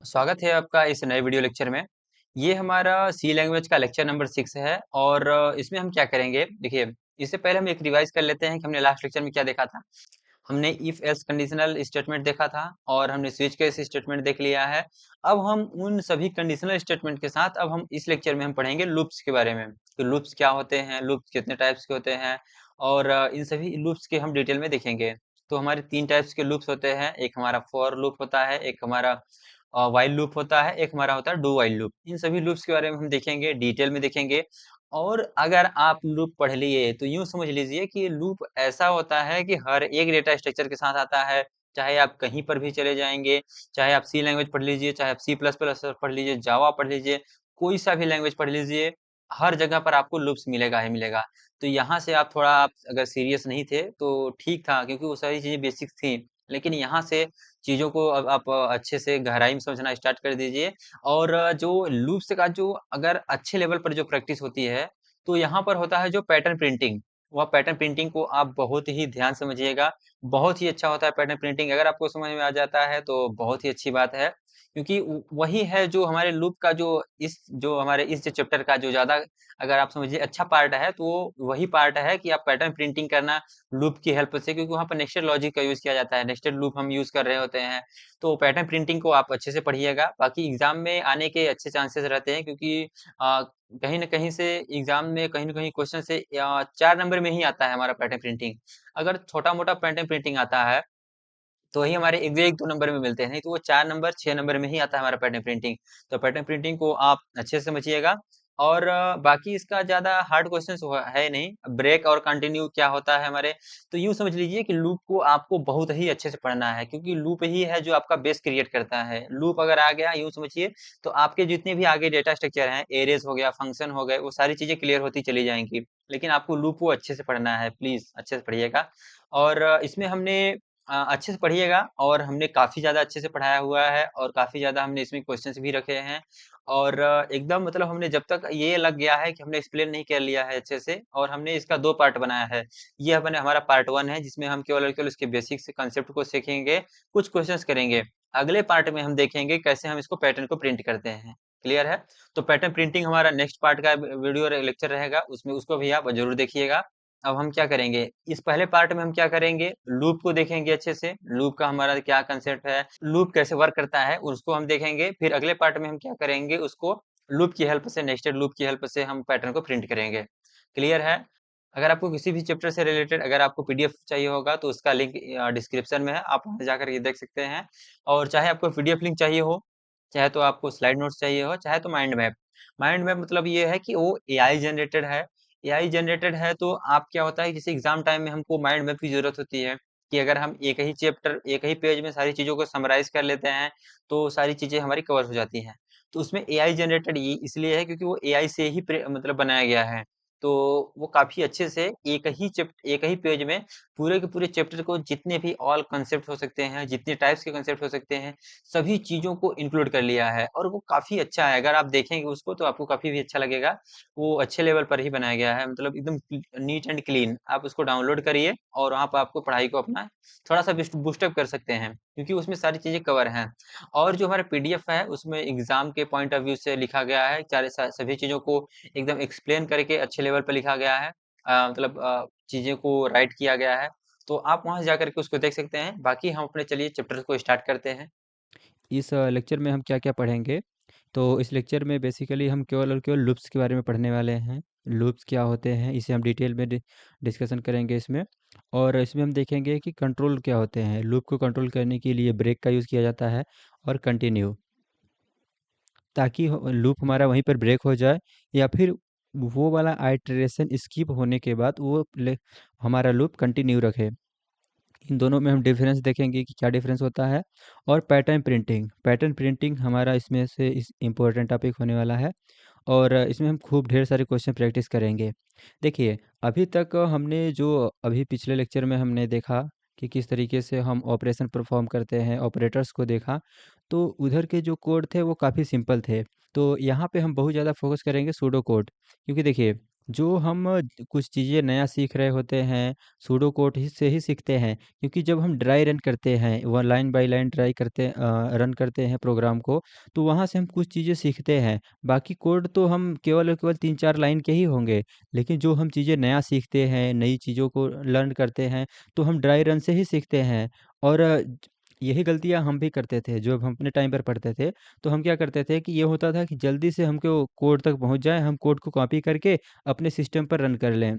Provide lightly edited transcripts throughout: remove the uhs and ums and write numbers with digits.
स्वागत है आपका इस नए वीडियो लेक्चर में। ये हमारा सी लैंग्वेज का लेक्चर नंबर 6 है और इसमें हम क्या करेंगे देखिए। इससे पहले हम एक रिवाइज कर लेते हैं कि हमने लास्ट लेक्चर में क्या देखा था। हमने इफ एल्स कंडीशनल स्टेटमेंट देखा था और हमने स्विच केस स्टेटमेंट देख लिया है। अब हम उन सभी कंडीशनल स्टेटमेंट के साथ अब हम इस लेक्चर में हम पढ़ेंगे लूप्स के बारे में कि लूप्स क्या होते हैं, लूप्स कितने टाइप्स के होते हैं और इन सभी लूप्स के हम डिटेल में देखेंगे। तो हमारे 3 टाइप्स के लूप्स होते हैं, एक हमारा फॉर लूप होता है, एक हमारा व्हाइल लूप होता है, एक हमारा होता है डू व्हाइल लूप। इन सभी लूप्स के बारे में हम देखेंगे, डिटेल में देखेंगे। और अगर आप लूप पढ़ लिए तो यूं समझ लीजिए कि लूप ऐसा होता है कि हर एक डेटा स्ट्रक्चर के साथ आता है। चाहे आप कहीं पर भी चले जाएंगे, चाहे आप सी लैंग्वेज पढ़ लीजिए, चाहे आप सी प्लस प्लस पढ़ लीजिए, जावा पढ़ लीजिए, कोई सा भी लैंग्वेज पढ़ लीजिए, हर जगह पर आपको लूप्स मिलेगा ही मिलेगा। तो यहाँ से आप थोड़ा आप अगर सीरियस नहीं थे तो ठीक था, क्योंकि वो सारी चीजें बेसिक थी। लेकिन यहाँ से चीज़ों को अब आप अच्छे से गहराई में समझना स्टार्ट कर दीजिए। और जो लूप्स का जो अगर अच्छे लेवल पर जो प्रैक्टिस होती है, तो यहाँ पर होता है जो पैटर्न प्रिंटिंग। वह पैटर्न प्रिंटिंग को आप बहुत ही ध्यान समझिएगा। बहुत ही अच्छा होता है पैटर्न प्रिंटिंग। अगर आपको समझ में आ जाता है तो बहुत ही अच्छी बात है, क्योंकि वही है जो हमारे लूप का जो हमारे इस चैप्टर का जो ज्यादा अगर आप समझिए अच्छा पार्ट है, तो वो वही पार्ट है कि आप पैटर्न प्रिंटिंग करना लूप की हेल्प से, क्योंकि वहाँ पर नेस्टेड लॉजिक का यूज किया जाता है, नेस्टेड लूप हम यूज कर रहे होते हैं। तो पैटर्न प्रिंटिंग को आप अच्छे से पढ़िएगा। बाकी एग्जाम में आने के अच्छे चांसेस रहते हैं, क्योंकि कहीं न कहीं से एग्जाम में कहीं न कहीं क्वेश्चन से 4 नंबर में ही आता है हमारा पैटर्न प्रिंटिंग। अगर छोटा-मोटा पैटर्न प्रिंटिंग आता है तो वही हमारे 1-2 नंबर में मिलते हैं, नहीं तो वो 4 नंबर 6 नंबर में ही आता है हमारा पैटर्न प्रिंटिंग। तो पैटर्न प्रिंटिंग को आप अच्छे से समझिएगा। और बाकी इसका ज्यादा हार्ड क्वेश्चन है नहीं। ब्रेक और कंटिन्यू क्या होता है हमारे, तो यूं समझ लीजिए कि लूप को आपको बहुत ही अच्छे से पढ़ना है, क्योंकि लूप ही है जो आपका बेस क्रिएट करता है। लूप अगर आ गया यूं समझिए, तो आपके जितने भी आगे डेटा स्ट्रक्चर हैं, एरेज हो गया, फंक्शन हो गए, वो सारी चीजें क्लियर होती चली जाएंगी। लेकिन आपको लूप को अच्छे से पढ़ना है, प्लीज अच्छे से पढ़िएगा। और इसमें हमने अच्छे से पढ़िएगा, और हमने काफी ज्यादा अच्छे से पढ़ाया हुआ है और काफी ज्यादा हमने इसमें क्वेश्चंस भी रखे हैं। और एकदम मतलब हमने जब तक ये लग गया है कि हमने एक्सप्लेन नहीं कर लिया है अच्छे से, और हमने इसका 2 पार्ट बनाया है। ये अपने हमारा पार्ट 1 है, जिसमें हम केवल और केवल उसके बेसिक्स कंसेप्ट को सीखेंगे, कुछ क्वेश्चंस करेंगे। अगले पार्ट में हम देखेंगे कैसे हम इसको पैटर्न को प्रिंट करते हैं। क्लियर है? तो पैटर्न प्रिंटिंग हमारा नेक्स्ट पार्ट का वीडियो लेक्चर रहेगा, उसमें उसको भी आप जरूर देखिएगा। अब हम क्या करेंगे, इस पहले पार्ट में हम क्या करेंगे, लूप को देखेंगे अच्छे से। लूप का हमारा क्या कंसेप्ट है, लूप कैसे वर्क करता है, उसको हम देखेंगे। फिर अगले पार्ट में हम क्या करेंगे, उसको लूप की हेल्प से, नेस्टेड लूप की हेल्प से हम पैटर्न को प्रिंट करेंगे। क्लियर है? अगर आपको किसी भी चैप्टर से रिलेटेड अगर आपको पीडीएफ चाहिए होगा, तो उसका लिंक डिस्क्रिप्शन में है, आप वहां जाकर ये देख सकते हैं। और चाहे आपको पीडीएफ लिंक चाहिए हो, चाहे तो आपको स्लाइड नोट्स चाहिए हो, चाहे तो माइंड मैप। माइंड मैप मतलब ये है कि वो एआई जनरेटेड है। एआई जनरेटेड है तो आप क्या होता है, जैसे एग्जाम टाइम में हमको माइंड मैप की जरूरत होती है, कि अगर हम एक ही चैप्टर एक ही पेज में सारी चीजों को समराइज कर लेते हैं, तो सारी चीजें हमारी कवर हो जाती हैं। तो उसमें एआई जनरेटेड ये इसलिए है क्योंकि वो एआई से ही मतलब बनाया गया है। तो वो काफी अच्छे से एक ही पेज में पूरे के पूरे चैप्टर को, जितने भी ऑल कंसेप्ट हो सकते हैं, जितने टाइप्स के कंसेप्ट हो सकते हैं, सभी चीजों को इंक्लूड कर लिया है। और वो काफी अच्छा है, अगर आप देखेंगे उसको तो आपको काफी भी अच्छा लगेगा। वो अच्छे लेवल पर ही बनाया गया है, मतलब एकदम नीट एंड क्लीन। आप उसको डाउनलोड करिए और वहाँ पर आपको पढ़ाई को अपना थोड़ा सा बूस्टअप कर सकते हैं, क्योंकि उसमें सारी चीजें कवर हैं। और जो हमारा पीडीएफ है, उसमें एग्जाम के पॉइंट ऑफ व्यू से लिखा गया है, सारे सभी चीजों को एकदम एक्सप्लेन करके अच्छे लेवल पर लिखा गया है। मतलब चीजें को राइट किया गया है। तो आप वहां जाकर के उसको देख सकते हैं। बाकी हम अपने चलिए चैप्टर को स्टार्ट करते हैं। इस लेक्चर में हम क्या-क्या पढ़ेंगे? तो इस लेक्चर में बेसिकली हम केवल और केवल लूप्स के बारे में पढ़ने वाले हैं। लूप्स क्या होते हैं, इसे हम डिटेल में डिस्कशन करेंगे इसमें। और इसमें हम देखेंगे कि कंट्रोल क्या होते हैं। लूप को कंट्रोल करने के लिए ब्रेक का यूज़ किया जाता है और कंटिन्यू, ताकि लूप हमारा वहीं पर ब्रेक हो जाए, या फिर वो वाला आइटरेशन स्किप होने के बाद हमारा लूप कंटिन्यू रखे। इन दोनों में हम डिफरेंस देखेंगे कि क्या डिफरेंस होता है। और पैटर्न प्रिंटिंग हमारा इसमें से इस इम्पोर्टेंट टॉपिक होने वाला है। और इसमें हम खूब ढेर सारे क्वेश्चन प्रैक्टिस करेंगे। देखिए, अभी तक हमने जो अभी पिछले लेक्चर में हमने देखा कि किस तरीके से हम ऑपरेशन परफॉर्म करते हैं, ऑपरेटर्स को देखा, तो उधर के जो कोड थे वो काफ़ी सिंपल थे। तो यहाँ पे हम बहुत ज़्यादा फोकस करेंगे सूडो कोड, क्योंकि देखिए, जो हम कुछ चीज़ें नया सीख रहे होते हैं, सूडो कोड ही से ही सीखते हैं, क्योंकि जब हम ड्राई रन करते हैं, वह लाइन बाय लाइन रन करते हैं प्रोग्राम को, तो वहाँ से हम कुछ चीज़ें सीखते हैं। बाकी कोड तो हम केवल और केवल 3-4 लाइन के ही होंगे, लेकिन जो हम चीज़ें नया सीखते हैं, नई चीज़ों को लर्न करते हैं, तो हम ड्राई रन से ही सीखते हैं। और यही गलतियाँ हम भी करते थे, जब हम अपने टाइम पर पढ़ते थे, तो हम क्या करते थे कि ये होता था कि जल्दी से हमको कोड तक पहुँच जाएँ, हम कोड को कॉपी करके अपने सिस्टम पर रन कर लें।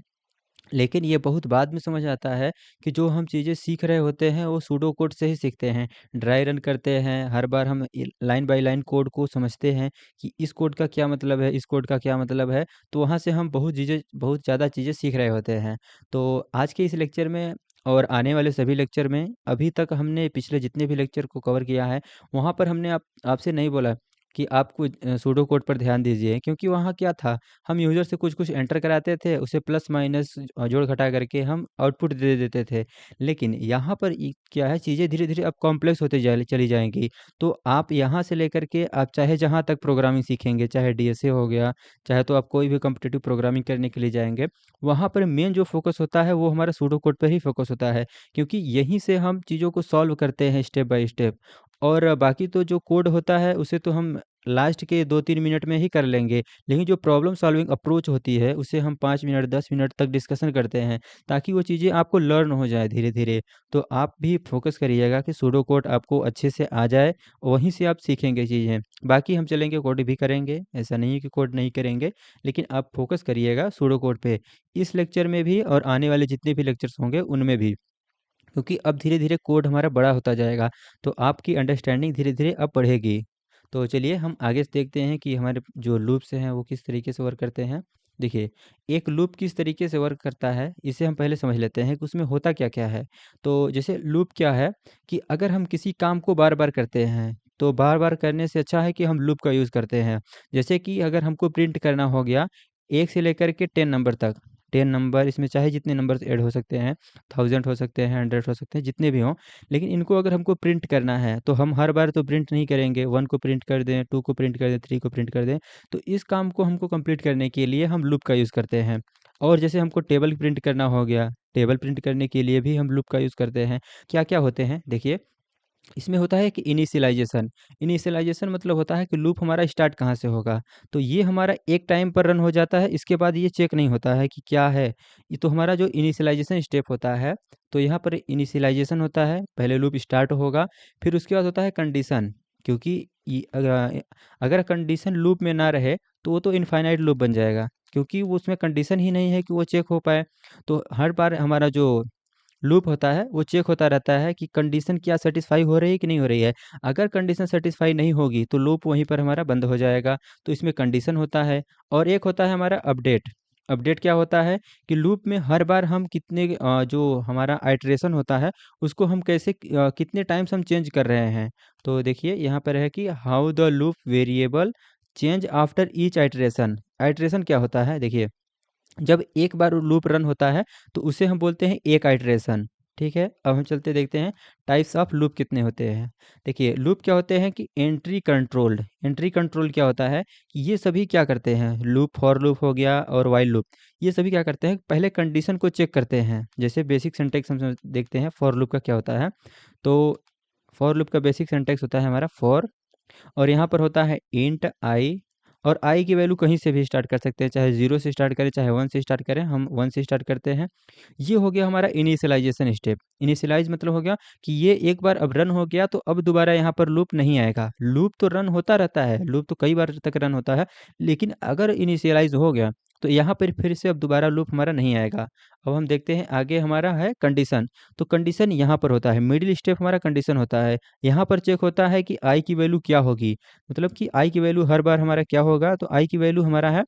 लेकिन ये बहुत बाद में समझ आता है कि जो हम चीज़ें सीख रहे होते हैं वो सूडो कोड से ही सीखते हैं। ड्राई रन करते हैं, हर बार हम लाइन बाय लाइन कोड को समझते हैं कि इस कोड का क्या मतलब है, इस कोड का क्या मतलब है। तो वहाँ से हम बहुत ज़्यादा चीज़ें सीख रहे होते हैं। तो आज के इस लेक्चर में और आने वाले सभी लेक्चर में, अभी तक हमने पिछले जितने भी लेक्चर को कवर किया है, वहाँ पर हमने आपसे नहीं बोला कि आपको सूडो कोड पर ध्यान दीजिए, क्योंकि वहाँ क्या था, हम यूज़र से कुछ-कुछ एंटर कराते थे, उसे प्लस माइनस जोड़-घटा करके हम आउटपुट दे देते थे। लेकिन यहाँ पर क्या है, चीज़ें धीरे-धीरे अब कॉम्प्लेक्स होते चली जाएँगी। तो आप यहाँ से लेकर के आप चाहे जहाँ तक प्रोग्रामिंग सीखेंगे, चाहे डीएसए हो गया, चाहे तो आप कोई भी कॉम्पिटिटिव प्रोग्रामिंग करने के लिए जाएँगे, वहाँ पर मेन जो फ़ोकस होता है वो हमारा सूडो कोड पर ही फ़ोकस होता है। क्योंकि यहीं से हम चीज़ों को सॉल्व करते हैं स्टेप बाय स्टेप। और बाकी तो जो कोड होता है उसे तो हम लास्ट के 2-3 मिनट में ही कर लेंगे। लेकिन जो प्रॉब्लम सॉल्विंग अप्रोच होती है, उसे हम 5 मिनट, 10 मिनट तक डिस्कशन करते हैं, ताकि वो चीज़ें आपको लर्न हो जाएँ धीरे-धीरे। तो आप भी फ़ोकस करिएगा कि सूडो कोड आपको अच्छे से आ जाए, वहीं से आप सीखेंगे चीज़ें। बाकी हम चलेंगे कोड भी करेंगे, ऐसा नहीं है कि कोड नहीं करेंगे, लेकिन आप फ़ोकस करिएगा सूडो कोड पे। इस लेक्चर में भी और आने वाले जितने भी लेक्चर्स होंगे, उनमें भी। क्योंकि अब धीरे-धीरे कोड हमारा बड़ा होता जाएगा, तो आपकी अंडरस्टैंडिंग धीरे-धीरे अब बढ़ेगी। तो चलिए हम आगे से देखते हैं कि हमारे जो लूप्स हैं वो किस तरीके से वर्क करते हैं। देखिए, एक लूप किस तरीके से वर्क करता है, इसे हम पहले समझ लेते हैं कि उसमें होता क्या-क्या है। तो जैसे लूप क्या है कि अगर हम किसी काम को बार-बार करते हैं, तो बार-बार करने से अच्छा है कि हम लूप का यूज़ करते हैं। जैसे कि अगर हमको प्रिंट करना हो गया 1 से लेकर के 10 नंबर तक, 10 नंबर, इसमें चाहे जितने नंबर्स ऐड हो सकते हैं, 1000 हो सकते हैं, 100 हो सकते हैं, जितने भी हों। लेकिन इनको अगर हमको प्रिंट करना है, तो हम हर बार तो प्रिंट नहीं करेंगे, 1 को प्रिंट कर दें, 2 को प्रिंट कर दें, 3 को प्रिंट कर दें। तो इस काम को हमको कंप्लीट करने के लिए हम लूप का यूज़ करते हैं। और जैसे हमको टेबल प्रिंट करना हो गया, टेबल प्रिंट करने के लिए भी हम लूप का यूज़ करते हैं। क्या-क्या होते हैं, देखिए, इसमें होता है कि इनिशियलाइज़ेशन। इनिशियलाइज़ेशन मतलब होता है कि लूप हमारा स्टार्ट कहाँ से होगा। तो ये हमारा एक टाइम पर रन हो जाता है, इसके बाद ये चेक नहीं होता है कि क्या है। ये तो हमारा जो इनिशियलाइज़ेशन स्टेप होता है, तो यहाँ पर इनिशियलाइज़ेशन होता है, पहले लूप स्टार्ट होगा, फिर उसके बाद होता है कंडीशन। क्योंकि अगर कंडीशन लूप में ना रहे, तो वो तो इनफाइनाइट लूप बन जाएगा, क्योंकि वो उसमें कंडीशन ही नहीं है कि वो चेक हो पाए। तो हर बार हमारा जो लूप होता है वो चेक होता रहता है कि कंडीशन क्या सेटिस्फाई हो रही है कि नहीं हो रही है। अगर कंडीशन सेटिस्फाई नहीं होगी तो लूप वहीं पर हमारा बंद हो जाएगा। तो इसमें कंडीशन होता है और एक होता है हमारा अपडेट। अपडेट क्या होता है कि लूप में हर बार हम जो हमारा आइटरेशन होता है उसको हम कितने टाइम्स हम चेंज कर रहे हैं। तो देखिए यहाँ पर है कि how the loop variable change after each iteration. Iteration क्या होता है, देखिए, जब एक बार लूप रन होता है तो उसे हम बोलते हैं एक आइटरेशन। ठीक है, अब हम चलते देखते हैं टाइप्स ऑफ लूप कितने होते हैं। देखिए, लूप क्या होते हैं कि एंट्री कंट्रोल क्या होता है कि ये सभी क्या करते हैं, लूप, फॉर लूप हो गया और वाइल लूप, ये सभी क्या करते हैं, पहले कंडीशन को चेक करते हैं। जैसे बेसिक सिंटैक्स हम देखते हैं फॉर लूप का क्या होता है। तो फॉर लूप का बेसिक सिंटैक्स होता है हमारा फॉर, और यहाँ पर होता है इंट आई, और आई की वैल्यू कहीं से भी स्टार्ट कर सकते हैं, चाहे 0 से स्टार्ट करें, चाहे 1 से स्टार्ट करें, हम 1 से स्टार्ट करते हैं। ये हो गया हमारा इनिशियलाइज़ेशन स्टेप। इनिशियलाइज़ मतलब हो गया कि ये एक बार अब रन हो गया तो अब दोबारा यहाँ पर लूप नहीं आएगा। लूप तो रन होता रहता है, लूप तो कई बार तक रन होता है, लेकिन अगर इनिशियलाइज़ हो गया तो यहाँ पर फिर से अब दोबारा लूप हमारा नहीं आएगा। अब हम देखते हैं आगे हमारा है कंडीशन। तो कंडीशन यहाँ पर होता है, मिडिल स्टेप हमारा कंडीशन होता है। यहाँ पर चेक होता है कि आई की वैल्यू क्या होगी, मतलब कि आई की वैल्यू हर बार हमारा क्या होगा, तो आई की वैल्यू हमारा है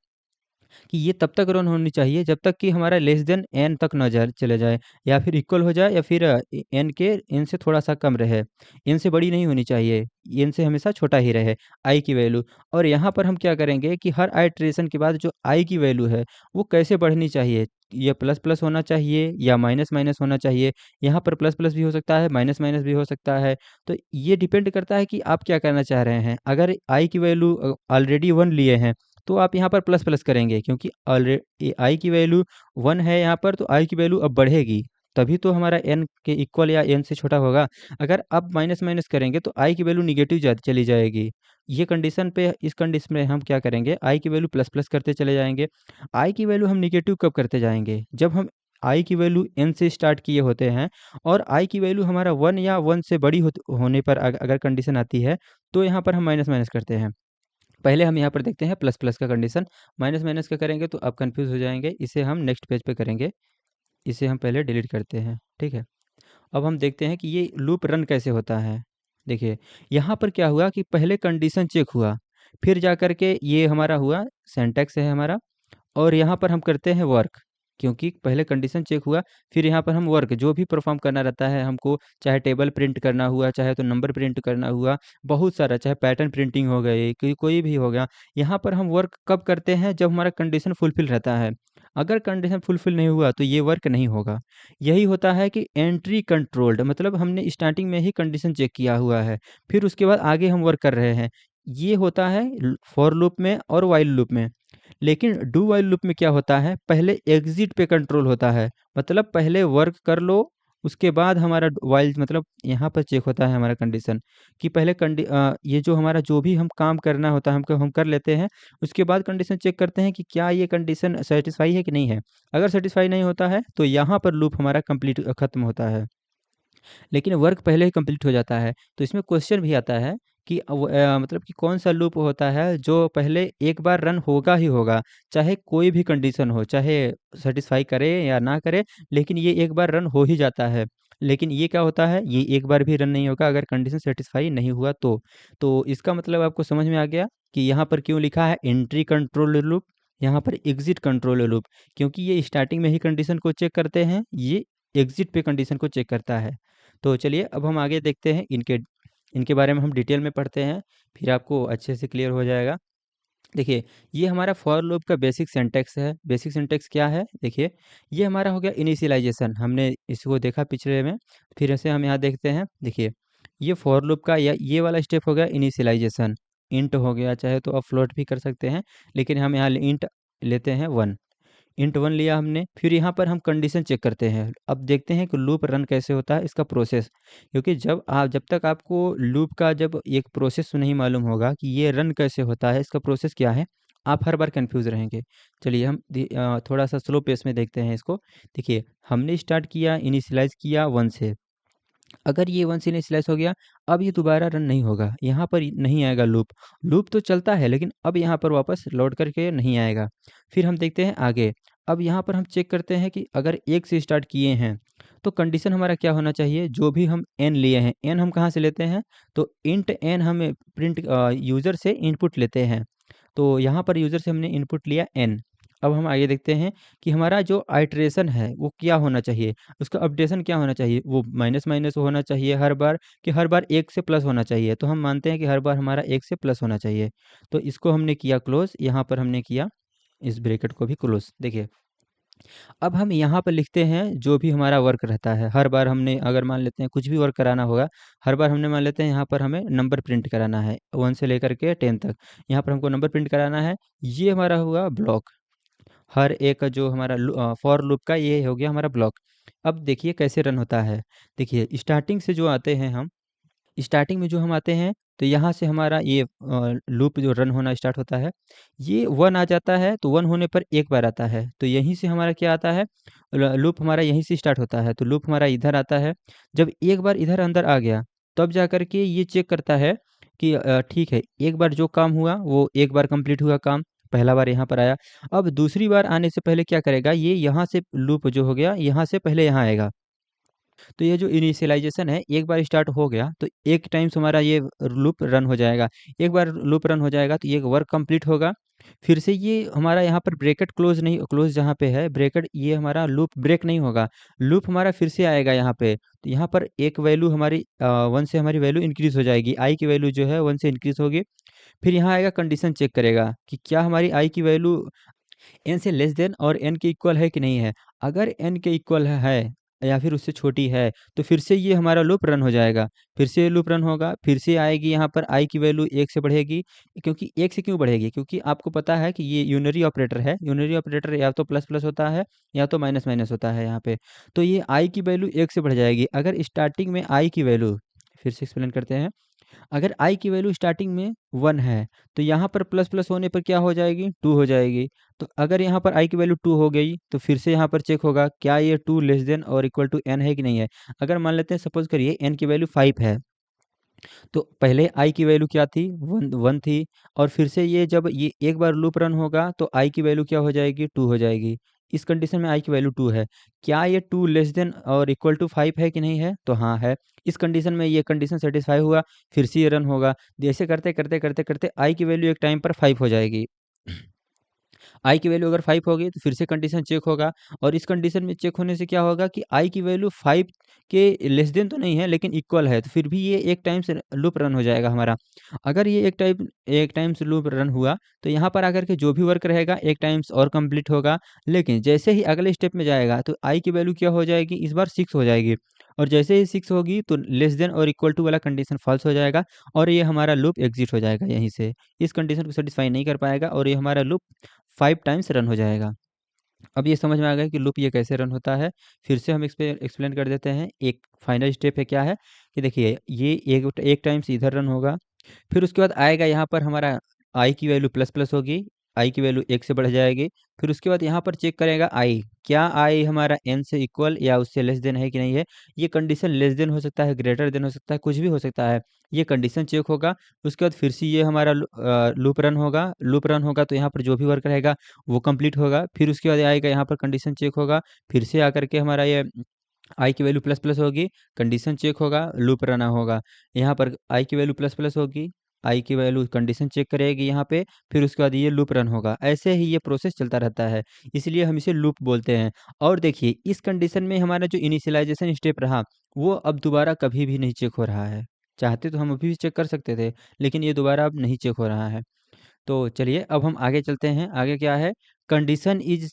कि ये तब तक रन होनी चाहिए जब तक कि हमारा लेस देन एन तक ना चले जाए, या फिर इक्वल हो जाए, या फिर एन से थोड़ा सा कम रहे। एन से बड़ी नहीं होनी चाहिए, एन से हमेशा छोटा ही रहे आई की वैल्यू। और यहाँ पर हम क्या करेंगे कि हर आइट्रेशन के बाद जो आई की वैल्यू है वो कैसे बढ़नी चाहिए, ये प्लस प्लस होना चाहिए या माइनस माइनस होना चाहिए। यहाँ पर प्लस प्लस भी हो सकता है, माइनस माइनस भी हो सकता है। तो ये डिपेंड करता है कि आप क्या करना चाह रहे हैं। अगर आई की वैल्यू ऑलरेडी 1 लिए हैं तो आप यहाँ पर प्लस प्लस करेंगे, क्योंकि ऑलरेडी आई की वैल्यू 1 है यहाँ पर, तो आई की वैल्यू अब बढ़ेगी, तभी तो हमारा n के इक्वल या n से छोटा होगा। अगर अब माइनस माइनस करेंगे तो आई की वैल्यू निगेटिव चली जाएगी। ये कंडीशन पे, इस कंडीशन में हम क्या करेंगे, आई की वैल्यू प्लस प्लस करते चले जाएंगे। आई की वैल्यू हम निगेटिव कब करते जाएंगे, जब हम आई की वैल्यू n से स्टार्ट किए होते हैं और आई की वैल्यू हमारा 1 या 1 से बड़ी होने पर अगर कंडीशन आती है, तो यहाँ पर हम माइनस माइनस करते हैं। पहले हम यहाँ पर देखते हैं प्लस प्लस का कंडीशन, माइनस माइनस का करेंगे तो आप कंफ्यूज हो जाएंगे, इसे हम नेक्स्ट पेज पे करेंगे। इसे हम पहले डिलीट करते हैं, ठीक है। अब हम देखते हैं कि ये लूप रन कैसे होता है। देखिए, यहाँ पर क्या हुआ कि पहले कंडीशन चेक हुआ, फिर जा कर के ये हमारा हुआ, सिंटैक्स है हमारा, और यहाँ पर हम करते हैं वर्क, क्योंकि पहले कंडीशन चेक हुआ, फिर यहाँ पर हम वर्क जो भी परफॉर्म करना रहता है हमको, चाहे टेबल प्रिंट करना हुआ, चाहे तो नंबर प्रिंट करना हुआ, बहुत सारा, चाहे पैटर्न प्रिंटिंग हो गई, कोई भी हो गया, यहाँ पर हम वर्क कब करते हैं, जब हमारा कंडीशन फुलफिल रहता है। अगर कंडीशन फुलफिल नहीं हुआ तो ये वर्क नहीं होगा। यही होता है कि एंट्री कंट्रोल्ड, मतलब हमने स्टार्टिंग में ही कंडीशन चेक किया हुआ है, फिर उसके बाद आगे हम वर्क कर रहे हैं। ये होता है फॉर लूप में और वाइल लूप में। लेकिन डू वाइल लूप में क्या होता है, पहले एग्जिट पे कंट्रोल होता है, मतलब पहले वर्क कर लो, उसके बाद हमारा वाइल, मतलब यहाँ पर चेक होता है हमारा कंडीशन, कि पहले ये जो हमारा जो भी हम काम करना होता है हमको हम कर लेते हैं, उसके बाद कंडीशन चेक करते हैं कि क्या ये कंडीशन सेटिस्फाई है कि नहीं है। अगर सेटिस्फाई नहीं होता है तो यहाँ पर लूप हमारा कंप्लीट खत्म होता है, लेकिन वर्क पहले ही कंप्लीट हो जाता है। तो इसमें क्वेश्चन भी आता है कि मतलब कि कौन सा लूप होता है जो पहले एक बार रन होगा ही होगा, चाहे कोई भी कंडीशन हो, चाहे सेटिस्फाई करे या ना करे, लेकिन ये एक बार रन हो ही जाता है। लेकिन ये क्या होता है, ये एक बार भी रन नहीं होगा अगर कंडीशन सेटिस्फाई नहीं हुआ तो इसका मतलब आपको समझ में आ गया कि यहाँ पर क्यों लिखा है एंट्री कंट्रोल लूप, यहाँ पर एग्जिट कंट्रोल लूप, क्योंकि ये स्टार्टिंग में ही कंडीशन को चेक करते हैं, ये एग्जिट पे कंडीशन को चेक करता है। तो चलिए अब हम आगे देखते हैं, इनके इनके बारे में हम डिटेल में पढ़ते हैं, फिर आपको अच्छे से क्लियर हो जाएगा। देखिए, ये हमारा फॉर लूप का बेसिक सिंटैक्स है। बेसिक सिंटैक्स क्या है, देखिए, ये हमारा हो गया इनिशियलाइजेशन, हमने इसको देखा पिछले में, फिर से हम यहाँ देखते हैं। देखिए, ये फॉर लूप का या ये वाला स्टेप हो गया इनिशियलाइजेशन, इंट हो गया, चाहे तो आप फ्लोट भी कर सकते हैं, लेकिन हम यहाँ इंट लेते हैं 1। इंट 1 लिया हमने, फिर यहाँ पर हम कंडीशन चेक करते हैं। अब देखते हैं कि लूप रन कैसे होता है, इसका प्रोसेस, क्योंकि जब तक आपको लूप का जब एक प्रोसेस नहीं मालूम होगा कि ये रन कैसे होता है, इसका प्रोसेस क्या है, आप हर बार कंफ्यूज रहेंगे। चलिए हम थोड़ा सा स्लो पेस में देखते हैं इसको। देखिए, हमने स्टार्ट किया, इनिशियलाइज किया 1 से, अगर ये 1 से इनिशियलाइज हो गया, अब ये दोबारा रन नहीं होगा, यहाँ पर नहीं आएगा लूप। लूप तो चलता है लेकिन अब यहाँ पर वापस लौट करके नहीं आएगा। फिर हम देखते हैं आगे। अब यहाँ पर हम चेक करते हैं कि अगर 1 से स्टार्ट किए हैं तो कंडीशन हमारा क्या होना चाहिए, जो भी हम n लिए हैं, n हम कहाँ से लेते हैं, तो इंट n हम प्रिंट यूज़र से इनपुट लेते हैं। तो यहाँ पर यूज़र से हमने इनपुट लिया n। अब हम आगे देखते हैं कि हमारा जो आइटरेशन है वो क्या होना चाहिए, उसका अपडेशन क्या होना चाहिए, वो माइनस माइनस होना चाहिए हर बार, कि हर बार 1 से प्लस होना चाहिए। तो हम मानते हैं कि हर बार हमारा 1 से प्लस होना चाहिए। तो इसको हमने किया क्लोज़, यहाँ पर हमने किया इस ब्रैकेट को भी क्लोज़। देखिए, अब हम यहाँ पर लिखते हैं जो भी हमारा वर्क रहता है, हर बार हमने अगर मान लेते हैं कुछ भी वर्क कराना होगा, हर बार हमने मान लेते हैं यहाँ पर हमें नंबर प्रिंट कराना है 1 से लेकर के 10 तक, यहाँ पर हमको नंबर प्रिंट कराना है। ये हमारा हुआ ब्लॉक, हर एक का जो हमारा फॉर लूप का ये हो गया हमारा ब्लॉक। अब देखिए कैसे रन होता है। देखिए, स्टार्टिंग से जो आते हैं हम, स्टार्टिंग में जो हम आते हैं, तो यहाँ से हमारा ये लूप जो रन होना स्टार्ट होता है, ये 1 आ जाता है, तो 1 होने पर एक बार आता है, तो यहीं से हमारा क्या आता है, लूप हमारा यहीं से स्टार्ट होता है, तो लूप हमारा इधर आता है। जब एक बार इधर अंदर आ गया, तब जा कर के ये चेक करता है कि ठीक है, एक बार जो काम हुआ वो एक बार कंप्लीट हुआ काम, पहला बार यहाँ पर आया। अब दूसरी बार आने से पहले क्या करेगा, ये यहाँ से लूप जो हो गया, यहाँ से पहले यहाँ आएगा। तो ये जो इनिशियलाइजेशन है, एक बार स्टार्ट हो गया तो एक टाइम्स हमारा ये लूप रन हो जाएगा। एक बार लूप रन हो जाएगा तो ये वर्क कंप्लीट होगा। फिर से ये हमारा यहाँ पर ब्रैकेट क्लोज नहीं, क्लोज जहाँ पे है ब्रैकेट, ये हमारा लूप ब्रेक नहीं होगा, लूप हमारा फिर से आएगा यहाँ पे। तो यहाँ पर एक वैल्यू हमारी 1 से हमारी वैल्यू इंक्रीज हो जाएगी, आई की वैल्यू जो है 1 से इंक्रीज होगी। फिर यहाँ आएगा कंडीशन चेक करेगा कि क्या हमारी आई की वैल्यू n से लेस देन और n के इक्वल है कि नहीं है। अगर n के इक्वल है, या फिर उससे छोटी है, तो फिर से ये हमारा लूप रन हो जाएगा। फिर से लूप रन होगा, फिर से आएगी यहाँ पर आई की वैल्यू 1 से बढ़ेगी, क्योंकि 1 से क्यों बढ़ेगी? क्योंकि आपको पता है कि ये यूनरी ऑपरेटर है, यूनरी ऑपरेटर या तो प्लस प्लस होता है या तो माइनस माइनस होता है यहाँ पे। तो ये आई की वैल्यू 1 से बढ़ जाएगी। अगर स्टार्टिंग में आई की वैल्यू, फिर से एक्सप्लेन करते हैं, अगर आई की वैल्यू स्टार्टिंग में 1 है, तो यहाँ पर प्लस प्लस होने पर क्या हो जाएगी? 2 हो जाएगी। तो अगर यहाँ पर आई की वैल्यू 2 हो गई, तो फिर से यहाँ पर चेक होगा क्या ये 2 लेस देन और इक्वल टू n है कि नहीं है। अगर मान लेते हैं, सपोज करिए n की वैल्यू 5 है, तो पहले आई की वैल्यू क्या थी? 1 थी। और फिर से ये जब ये एक बार लूप रन होगा, तो आई की वैल्यू क्या हो जाएगी? 2 हो जाएगी। इस कंडीशन में आई की वैल्यू 2 है। क्या ये 2 लेस देन और इक्वल टू 5 है कि नहीं है? तो हाँ है। इस कंडीशन में ये कंडीशन सेटिस्फाई हुआ, फिर से ये रन होगा। जैसे करते करते करते करते आई की वैल्यू एक टाइम पर 5 हो जाएगी। आई की वैल्यू अगर 5 होगी, तो फिर से कंडीशन चेक होगा, और इस कंडीशन में चेक होने से क्या होगा कि आई की वैल्यू 5 के लेस देन तो नहीं है, लेकिन इक्वल है, तो फिर भी ये एक टाइम से लूप रन हो जाएगा हमारा। अगर ये एक टाइम से लूप रन हुआ, तो यहाँ पर आकर के जो भी वर्क रहेगा एक टाइम्स और कंप्लीट होगा। लेकिन जैसे ही अगले स्टेप में जाएगा, तो आई की वैल्यू क्या हो जाएगी? इस बार 6 हो जाएगी, और जैसे ही 6 होगी, तो लेस देन और इक्वल टू वाला कंडीशन फॉल्स हो जाएगा, और ये हमारा लूप एग्जिट हो जाएगा यहीं से। इस कंडीशन को सेटिस्फाई नहीं कर पाएगा, और ये हमारा लूप 5 टाइम्स रन हो जाएगा। अब ये समझ में आ गया कि लूप ये कैसे रन होता है। फिर से हम इस पे एक्सप्लेन कर देते हैं। एक फाइनल स्टेप है, क्या है कि देखिए, ये एक टाइम्स इधर रन होगा, फिर उसके बाद आएगा यहाँ पर हमारा आई की वैल्यू प्लस प्लस होगी, आई की वैल्यू 1 से बढ़ जाएगी। फिर उसके बाद यहाँ पर चेक करेगा आई, क्या आई हमारा n से इक्वल या उससे लेस देन है कि नहीं है। ये कंडीशन लेस देन हो सकता है, ग्रेटर देन हो सकता है, कुछ भी हो सकता है। ये कंडीशन चेक होगा। उसके बाद फिर से ये हमारा लूप रन होगा। लूप रन होगा, तो यहाँ पर जो भी वर्क रहेगा वो कंप्लीट होगा। फिर उसके बाद आएगा यहाँ पर कंडीशन चेक होगा, फिर से आकर के हमारा ये आई की वैल्यू प्लस प्लस होगी, कंडीशन चेक होगा, लूप रन होगा। यहाँ पर आई की वैल्यू प्लस प्लस होगी, आई की वैल्यू कंडीशन चेक करेगी यहाँ पे, फिर उसके बाद ये लूप रन होगा। ऐसे ही ये प्रोसेस चलता रहता है, इसलिए हम इसे लूप बोलते हैं। और देखिए, इस कंडीशन में हमारा जो इनिशियलाइजेशन स्टेप रहा, वो अब दोबारा कभी भी नहीं चेक हो रहा है। चाहते तो हम अभी भी चेक कर सकते थे, लेकिन ये दोबारा अब नहीं चेक हो रहा है। तो चलिए, अब हम आगे चलते हैं। आगे क्या है? Condition is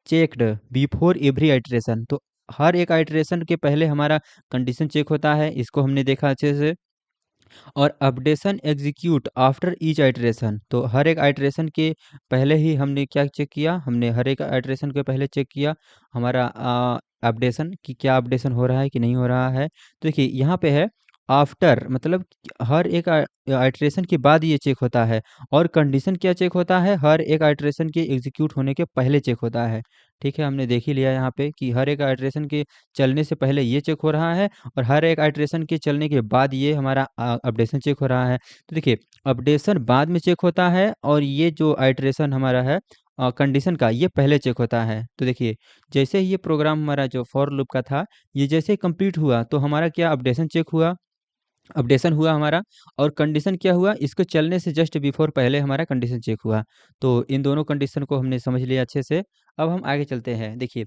checked before every iteration. तो हर एक आइटरेशन के पहले हमारा कंडीशन चेक होता है, इसको हमने देखा अच्छे से। और updation execute after each iteration, तो हर एक आइटरेशन के पहले ही हमने क्या चेक किया? हमने हर एक आइटरेशन के पहले चेक किया हमारा अपडेशन, कि क्या अपडेशन हो रहा है कि नहीं हो रहा है। तो देखिए, यहाँ पे है आफ्टर, मतलब हर एक आइटरेशन के बाद ये चेक होता है। और कंडीशन क्या चेक होता है? हर एक आइटरेशन के एग्जीक्यूट होने के पहले चेक होता है। ठीक है, हमने देख ही लिया यहाँ पे कि हर एक आइटरेशन के चलने से पहले ये चेक हो रहा है, और हर एक आइटरेशन के चलने के बाद ये हमारा अपडेशन चेक हो रहा है। तो देखिए, अपडेशन बाद में चेक होता है, और ये जो आइटरेशन हमारा है कंडीशन का, ये पहले चेक होता है। तो देखिए, जैसे ही ये प्रोग्राम हमारा जो फॉर लूप का था, ये जैसे ही कंप्लीट हुआ, तो हमारा क्या अपडेशन चेक हुआ, अपडेशन हुआ हमारा। और कंडीशन क्या हुआ? इसको चलने से जस्ट बिफोर पहले हमारा कंडीशन चेक हुआ। तो इन दोनों कंडीशन को हमने समझ लिया अच्छे से। अब हम आगे चलते हैं। देखिए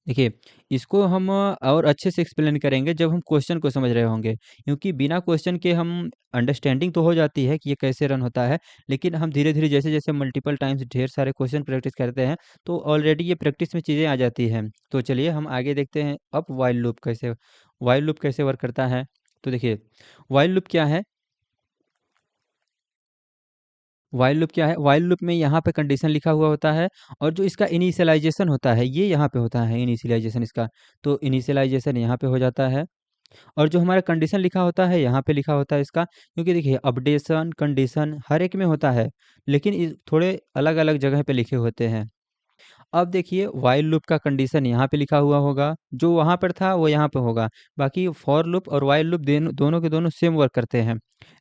देखिए, इसको हम और अच्छे से एक्सप्लेन करेंगे जब हम क्वेश्चन को समझ रहे होंगे, क्योंकि बिना क्वेश्चन के हम अंडरस्टैंडिंग तो हो जाती है कि ये कैसे रन होता है, लेकिन हम धीरे धीरे जैसे जैसे मल्टीपल टाइम्स ढेर सारे क्वेश्चन प्रैक्टिस करते हैं, तो ऑलरेडी ये प्रैक्टिस में चीज़ें आ जाती हैं। तो चलिए, हम आगे देखते हैं अब वाइल लूप कैसे वर्क करता है। तो देखिए, वाइल लूप क्या है? वाइल लूप क्या है? वाइल लूप में यहाँ पे कंडीशन लिखा हुआ होता है, और जो इसका इनिशियलाइजेशन होता है, ये यहाँ पे होता है इनिशियलाइजेशन इसका। तो इनिशियलाइजेशन यहाँ पे हो जाता है, और जो हमारा कंडीशन लिखा होता है, यहाँ पे लिखा होता है इसका। क्योंकि देखिए, अपडेशन कंडीशन हर एक में होता है, लेकिन थोड़े अलग अलग जगह पे लिखे होते हैं। अब देखिए, व्हाइल लूप का कंडीशन यहाँ पे लिखा हुआ होगा, जो वहाँ पर था वो यहाँ पे होगा। बाकी फॉर लूप और व्हाइल लूप दोनों के दोनों सेम वर्क करते हैं।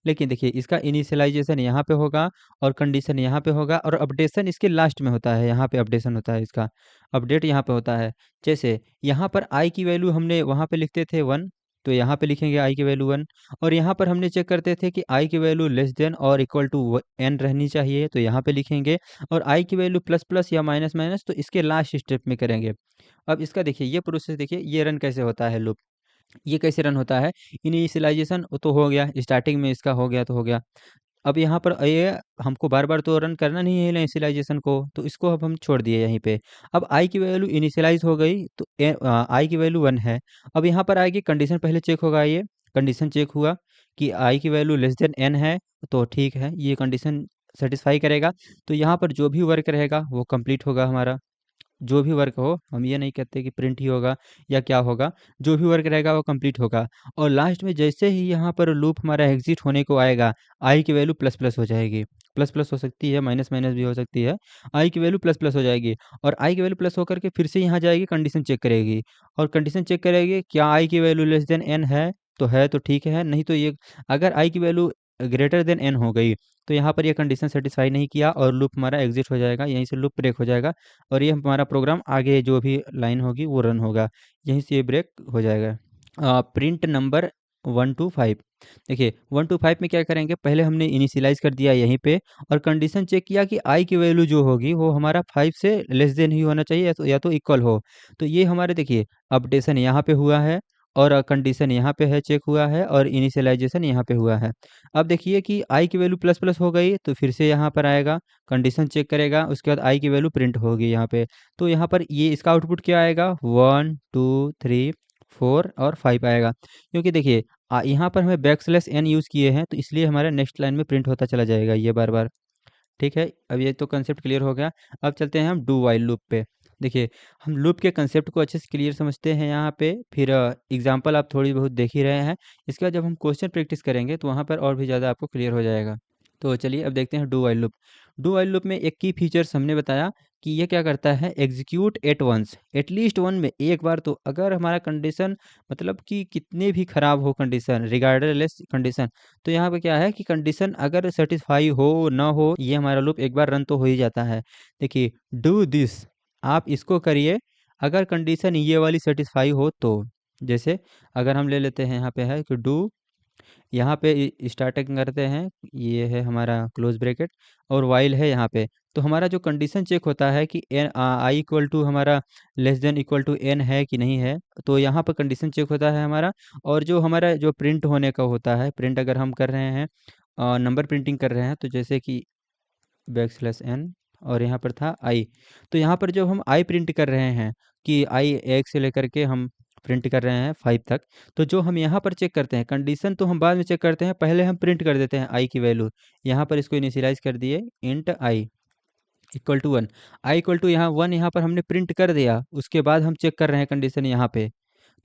लेकिन देखिए, इसका इनिशियलाइजेशन यहाँ पे होगा, और कंडीशन यहाँ पे होगा, और अपडेशन इसके लास्ट में होता है। यहाँ पे अपडेशन होता है इसका, अपडेट यहाँ पे होता है। जैसे यहाँ पर आई की वैल्यू हमने वहाँ पे लिखते थे 1, तो यहाँ पे लिखेंगे आई की वैल्यू 1। और यहाँ पर हमने चेक करते थे कि आई की वैल्यू लेस देन और इक्वल टू n रहनी चाहिए, तो यहाँ पे लिखेंगे। और आई की वैल्यू प्लस प्लस या माइनस माइनस, तो इसके लास्ट स्टेप में करेंगे। अब इसका देखिए, ये प्रोसेस देखिए, ये रन कैसे होता है लूप। ये कैसे रन होता है? इनिशियलाइजेशन तो हो गया, स्टार्टिंग में इसका हो गया तो हो गया। अब यहाँ पर ये हमको बार-बार तो रन करना नहीं है इनिशियलाइज़ेशन को, तो इसको अब हम छोड़ दिए यहीं पे। अब i की वैल्यू इनिशियलाइज़ हो गई तो i की वैल्यू 1 है। अब यहाँ पर आएगी कंडीशन पहले चेक होगा ये, कंडीशन चेक हुआ कि i की वैल्यू लेस देन n है, तो ठीक है, ये कंडीशन सैटिस्फाई करेगा। तो यहाँ पर जो भी वर्क रहेगा वो कंप्लीट होगा हमारा। जो भी वर्क हो, हम ये नहीं कहते कि प्रिंट ही होगा या क्या होगा, जो भी वर्क रहेगा वो कंप्लीट होगा। और लास्ट में जैसे ही यहाँ पर लूप हमारा एग्जिट होने को आएगा, आई की वैल्यू प्लस प्लस हो जाएगी। प्लस प्लस हो सकती है, माइनस माइनस भी हो सकती है। आई की वैल्यू प्लस प्लस हो जाएगी और आई की वैल्यू प्लस होकर के फिर से यहाँ जाएगी, कंडीशन चेक करेगी और कंडीशन चेक करेगी क्या आई की वैल्यू लेस देन एन है तो ठीक है, नहीं तो ये अगर आई की वैल्यू ग्रेटर देन एन हो गई तो यहाँ पर ये कंडीशन सेटिस्फाई नहीं किया और लूप हमारा एग्जिट हो जाएगा, यहीं से लूप ब्रेक हो जाएगा और ये हमारा प्रोग्राम आगे जो भी लाइन होगी वो रन होगा, यहीं से ये ब्रेक हो जाएगा। Print number 1 to 5। देखिए 1 to 5 में क्या करेंगे, पहले हमने इनिशियलाइज कर दिया यहीं पे और कंडीशन चेक किया कि आई की वैल्यू जो होगी वो हमारा 5 से लेस देन ही होना चाहिए या तो इक्वल हो। तो ये हमारे देखिए अपडेशन यहाँ पे हुआ है और कंडीशन यहाँ पे है चेक हुआ है और इनिशियलाइजेशन यहाँ पे हुआ है। अब देखिए कि आई की वैल्यू प्लस प्लस हो गई तो फिर से यहाँ पर आएगा, कंडीशन चेक करेगा, उसके बाद आई की वैल्यू प्रिंट होगी यहाँ पे। तो यहाँ पर ये इसका आउटपुट क्या आएगा, 1 2 3 4 और 5 आएगा। क्योंकि देखिए यहाँ पर हमें बैकस्लैश एन यूज़ किए हैं तो इसलिए हमारे नेक्स्ट लाइन में प्रिंट होता चला जाएगा ये बार बार। ठीक है, अब ये तो कंसेप्ट क्लियर हो गया। अब चलते हैं हम डू वाइल लूप पे। देखिए हम लूप के कंसेप्ट को अच्छे से क्लियर समझते हैं यहाँ पे, फिर एग्जांपल आप थोड़ी बहुत देख ही रहे हैं। इसके बाद जब हम क्वेश्चन प्रैक्टिस करेंगे तो वहाँ पर और भी ज़्यादा आपको क्लियर हो जाएगा। तो चलिए अब देखते हैं do while loop. Do while loop में एक की फीचर्स हमने बताया कि ये क्या करता है, execute at once, at least one में एक बार तो अगर हमारा कंडीशन मतलब कि कितने भी खराब हो कंडीशन, रिगार्डरलेस कंडीशन, तो यहाँ पे क्या है कि कंडीशन अगर सेटिस्फाई हो ना हो ये हमारा लूप एक बार रन तो हो ही जाता है। देखिए डू दिस, आप इसको करिए अगर कंडीशन ये वाली सेटिस्फाई हो तो। जैसे अगर हम ले लेते हैं यहाँ पे है कि डू, यहाँ पे स्टार्टिंग करते हैं, ये है हमारा क्लोज ब्रैकेट और वाइल है यहाँ पे। तो हमारा जो कंडीशन चेक होता है कि एन आई इक्वल टू हमारा less than equal to n है कि नहीं है, तो यहाँ पर कंडीशन चेक होता है हमारा। और जो हमारा जो प्रिंट होने का होता है, प्रिंट अगर हम कर रहे हैं नंबर प्रिंटिंग कर रहे हैं तो जैसे कि बैकस्लैश एन और यहाँ पर था आई, तो यहाँ पर जब हम आई प्रिंट कर रहे हैं कि आई एक से लेकर के हम प्रिंट कर रहे हैं 5 तक, तो जो हम यहाँ पर चेक करते हैं कंडीशन तो हम बाद में चेक करते हैं, पहले हम प्रिंट कर देते हैं आई की वैल्यू। यहाँ पर इसको इनिशियलाइज कर दिए int i equal to 1, i equal to यहाँ 1, यहाँ पर हमने प्रिंट कर दिया, उसके बाद हम चेक कर रहे हैं कंडीशन यहाँ पे।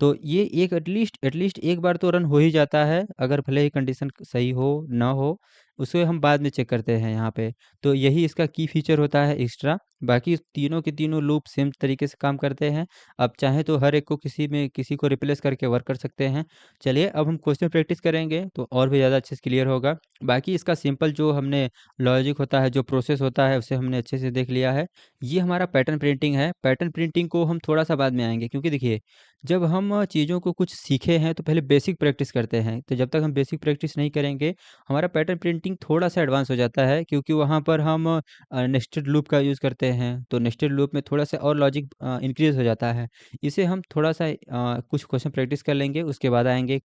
तो ये एक एटलीस्ट एक बार तो रन हो ही जाता है, अगर भले ही कंडीशन सही हो ना हो, उसे हम बाद में चेक करते हैं यहाँ पे। तो यही इसका की फीचर होता है एक्स्ट्रा। बाकी तीनों के तीनों लूप सेम तरीके से काम करते हैं। आप चाहें तो हर एक को किसी को रिप्लेस करके वर्क कर सकते हैं। चलिए अब हम क्वेश्चन प्रैक्टिस करेंगे तो और भी ज़्यादा अच्छे से क्लियर होगा। बाकी इसका सिंपल जो हमने लॉजिक होता है, जो प्रोसेस होता है, उसे हमने अच्छे से देख लिया है। ये हमारा पैटर्न प्रिंटिंग है। पैटर्न प्रिंटिंग को हम थोड़ा सा बाद में आएंगे, क्योंकि देखिए जब हम चीज़ों को कुछ सीखे हैं तो पहले बेसिक प्रैक्टिस करते हैं, तो जब तक हम बेसिक प्रैक्टिस नहीं करेंगे हमारा पैटर्न प्रिंटिंग थोड़ा सा एडवांस हो जाता है, क्योंकि वहाँ पर हम नेस्टेड लूप का यूज़ करते हैं, तो नेस्टेड लूप में थोड़ा सा और लॉजिक इंक्रीज हो जाता है। इसे हम थोड़ा सा कुछ क्वेश्चन प्रैक्टिस कर लेंगे, उसके बाद आएंगे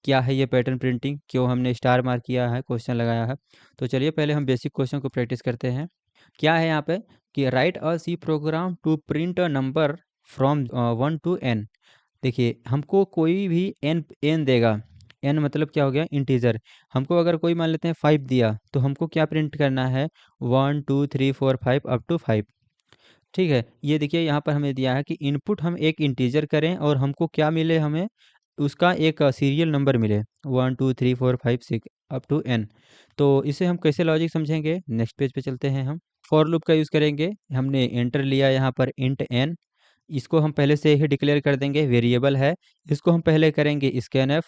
क्या है ये पैटर्न प्रिंटिंग, क्यों हमने स्टार मार्क किया है, क्वेश्चन लगाया है। तो चलिए पहले हम बेसिक क्वेश्चन को प्रैक्टिस करते हैं। क्या है यहाँ पे कि write a C program to print a number from 1 to n। देखिए हमको कोई भी एन देगा, एन मतलब क्या हो गया, इंटीजर। हमको अगर कोई मान लेते हैं 5 दिया तो हमको क्या प्रिंट करना है, 1 2 3 4 5 अप टू 5। ठीक है, ये देखिए यहाँ पर हमें दिया है कि इनपुट हम एक इंटीजर करें और हमको क्या मिले, हमें उसका एक सीरियल नंबर मिले 1 2 3 4 5 6 अप टू एन। तो इसे हम कैसे लॉजिक समझेंगे, नेक्स्ट पेज पे चलते हैं। हम फॉर लूप का यूज़ करेंगे, हमने एंटर लिया यहाँ पर इंट एन, इसको हम पहले से ही डिक्लेयर कर देंगे, वेरिएबल है। इसको हम पहले करेंगे स्कैन एफ,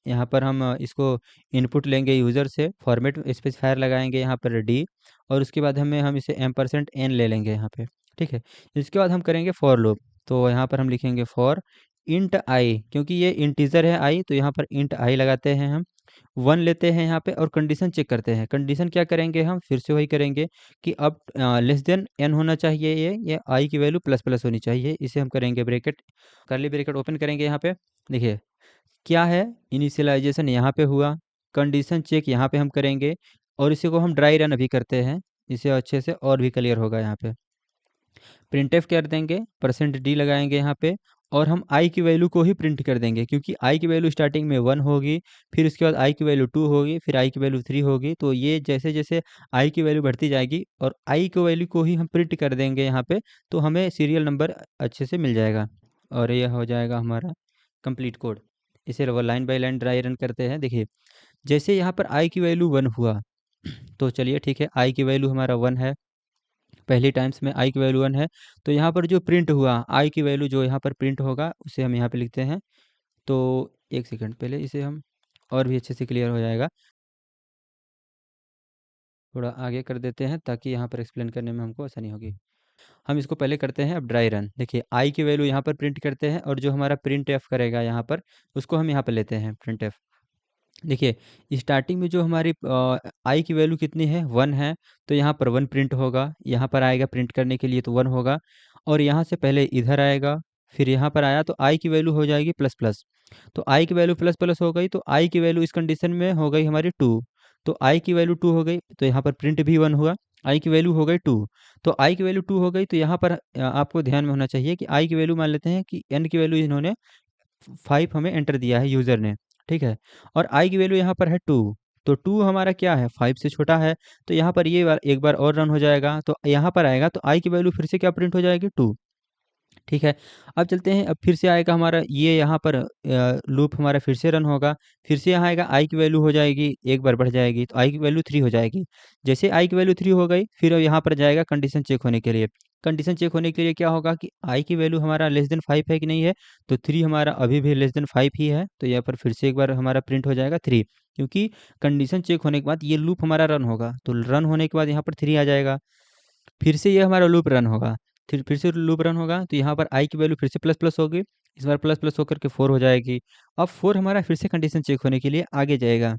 यहाँ पर हम इसको इनपुट लेंगे यूज़र से, फॉर्मेट स्पेसिफायर लगाएंगे यहाँ पर डी, और उसके बाद हम इसे %n ले लेंगे यहाँ पे। ठीक है, इसके बाद हम करेंगे फॉर लूप, तो यहाँ पर हम लिखेंगे फॉर इंट आई, क्योंकि ये इंटीजर है आई, तो यहाँ पर इंट आई लगाते हैं हम, 1 लेते हैं यहाँ पे और कंडीशन चेक करते हैं। कंडीशन क्या करेंगे, हम फिर से वही करेंगे कि अब लेस देन एन होना चाहिए, ये आई की वैल्यू प्लस प्लस होनी चाहिए। इसे हम करेंगे ब्रैकेट, कर्ली ब्रैकेट ओपन करेंगे यहाँ पे। देखिए क्या है, इनिशियलाइजेशन यहाँ पे हुआ, कंडीशन चेक यहाँ पे हम करेंगे, और इसी को हम ड्राई रन अभी करते हैं, इसे अच्छे से और भी क्लियर होगा यहाँ पे। प्रिंटफ कर देंगे, परसेंट डी लगाएंगे यहाँ पे, और हम आई की वैल्यू को ही प्रिंट कर देंगे, क्योंकि आई की वैल्यू स्टार्टिंग में 1 होगी, फिर उसके बाद आई की वैल्यू 2 होगी, फिर आई की वैल्यू 3 होगी। तो ये जैसे जैसे आई की वैल्यू बढ़ती जाएगी और आई की वैल्यू को ही हम प्रिंट कर देंगे यहाँ पे, तो हमें सीरियल नंबर अच्छे से मिल जाएगा और यह हो जाएगा हमारा कंप्लीट कोड। इसे वो line by line dry run करते हैं। देखिए जैसे यहाँ पर आई की वैल्यू 1 हुआ, तो चलिए ठीक है, आई की वैल्यू हमारा 1 है, पहली टाइम्स में आई की वैल्यू 1 है, तो यहाँ पर जो प्रिंट हुआ आई की वैल्यू जो यहाँ पर प्रिंट होगा उसे हम यहाँ पे लिखते हैं। तो एक सेकंड, पहले इसे हम और भी अच्छे से क्लियर हो जाएगा, थोड़ा आगे कर देते हैं ताकि यहाँ पर एक्सप्लेन करने में हमको आसानी होगी। हम इसको पहले करते हैं अब ड्राई रन। देखिए आई की वैल्यू यहाँ पर प्रिंट करते हैं और जो हमारा प्रिंट एफ करेगा यहाँ पर, उसको हम यहाँ पर लेते हैं प्रिंट एफ। देखिए स्टार्टिंग में जो हमारी आई की वैल्यू कितनी है, 1 है, तो यहाँ पर 1 प्रिंट होगा, यहाँ पर आएगा प्रिंट करने के लिए तो 1 होगा, और यहाँ से पहले इधर आएगा, फिर यहाँ पर आया तो आई की वैल्यू हो जाएगी प्लस प्लस। तो आई की वैल्यू प्लस प्लस हो गई, तो आई की वैल्यू इस कंडीशन में हो गई हमारी 2। तो आई की वैल्यू 2 हो गई, तो यहाँ पर प्रिंट भी 1 हुआ, आई की वैल्यू हो गई 2। तो आई की वैल्यू 2 हो गई, तो यहाँ पर आपको ध्यान में होना चाहिए कि आई की वैल्यू मान लेते हैं कि एन की वैल्यू इन्होंने 5 हमें एंटर दिया है यूज़र ने, ठीक है, और आई की वैल्यू यहाँ पर है 2। तो 2 हमारा क्या है, 5 से छोटा है, तो यहाँ पर ये बार एक बार और रन हो जाएगा, तो यहाँ पर आएगा तो आई की वैल्यू फिर से क्या प्रिंट हो जाएगी, 2। ठीक है, अब चलते हैं, अब फिर से आएगा हमारा ये यहाँ पर लूप हमारा फिर से रन होगा, फिर से यहाँ आएगा आई की वैल्यू हो जाएगी, एक बार बढ़ जाएगी, तो आई की वैल्यू 3 हो जाएगी। जैसे आई की वैल्यू 3 हो गई, फिर अब यहाँ पर जाएगा कंडीशन चेक होने के लिए। कंडीशन चेक होने के लिए क्या होगा कि आई की वैल्यू हमारा लेस देन 5 है कि नहीं है, तो 3 हमारा अभी भी लेस देन 5 ही है, तो यहाँ पर फिर से एक बार हमारा प्रिंट हो जाएगा 3, क्योंकि कंडीशन चेक होने के बाद ये लूप हमारा रन होगा, तो रन होने के बाद यहाँ पर 3 आ जाएगा, फिर से ये हमारा लूप रन होगा, फिर से लूप रन होगा, तो यहाँ पर आई की वैल्यू फिर से प्लस प्लस होगी, इस बार प्लस प्लस होकर के 4 हो जाएगी। अब 4 हमारा फिर से कंडीशन चेक होने के लिए आगे जाएगा,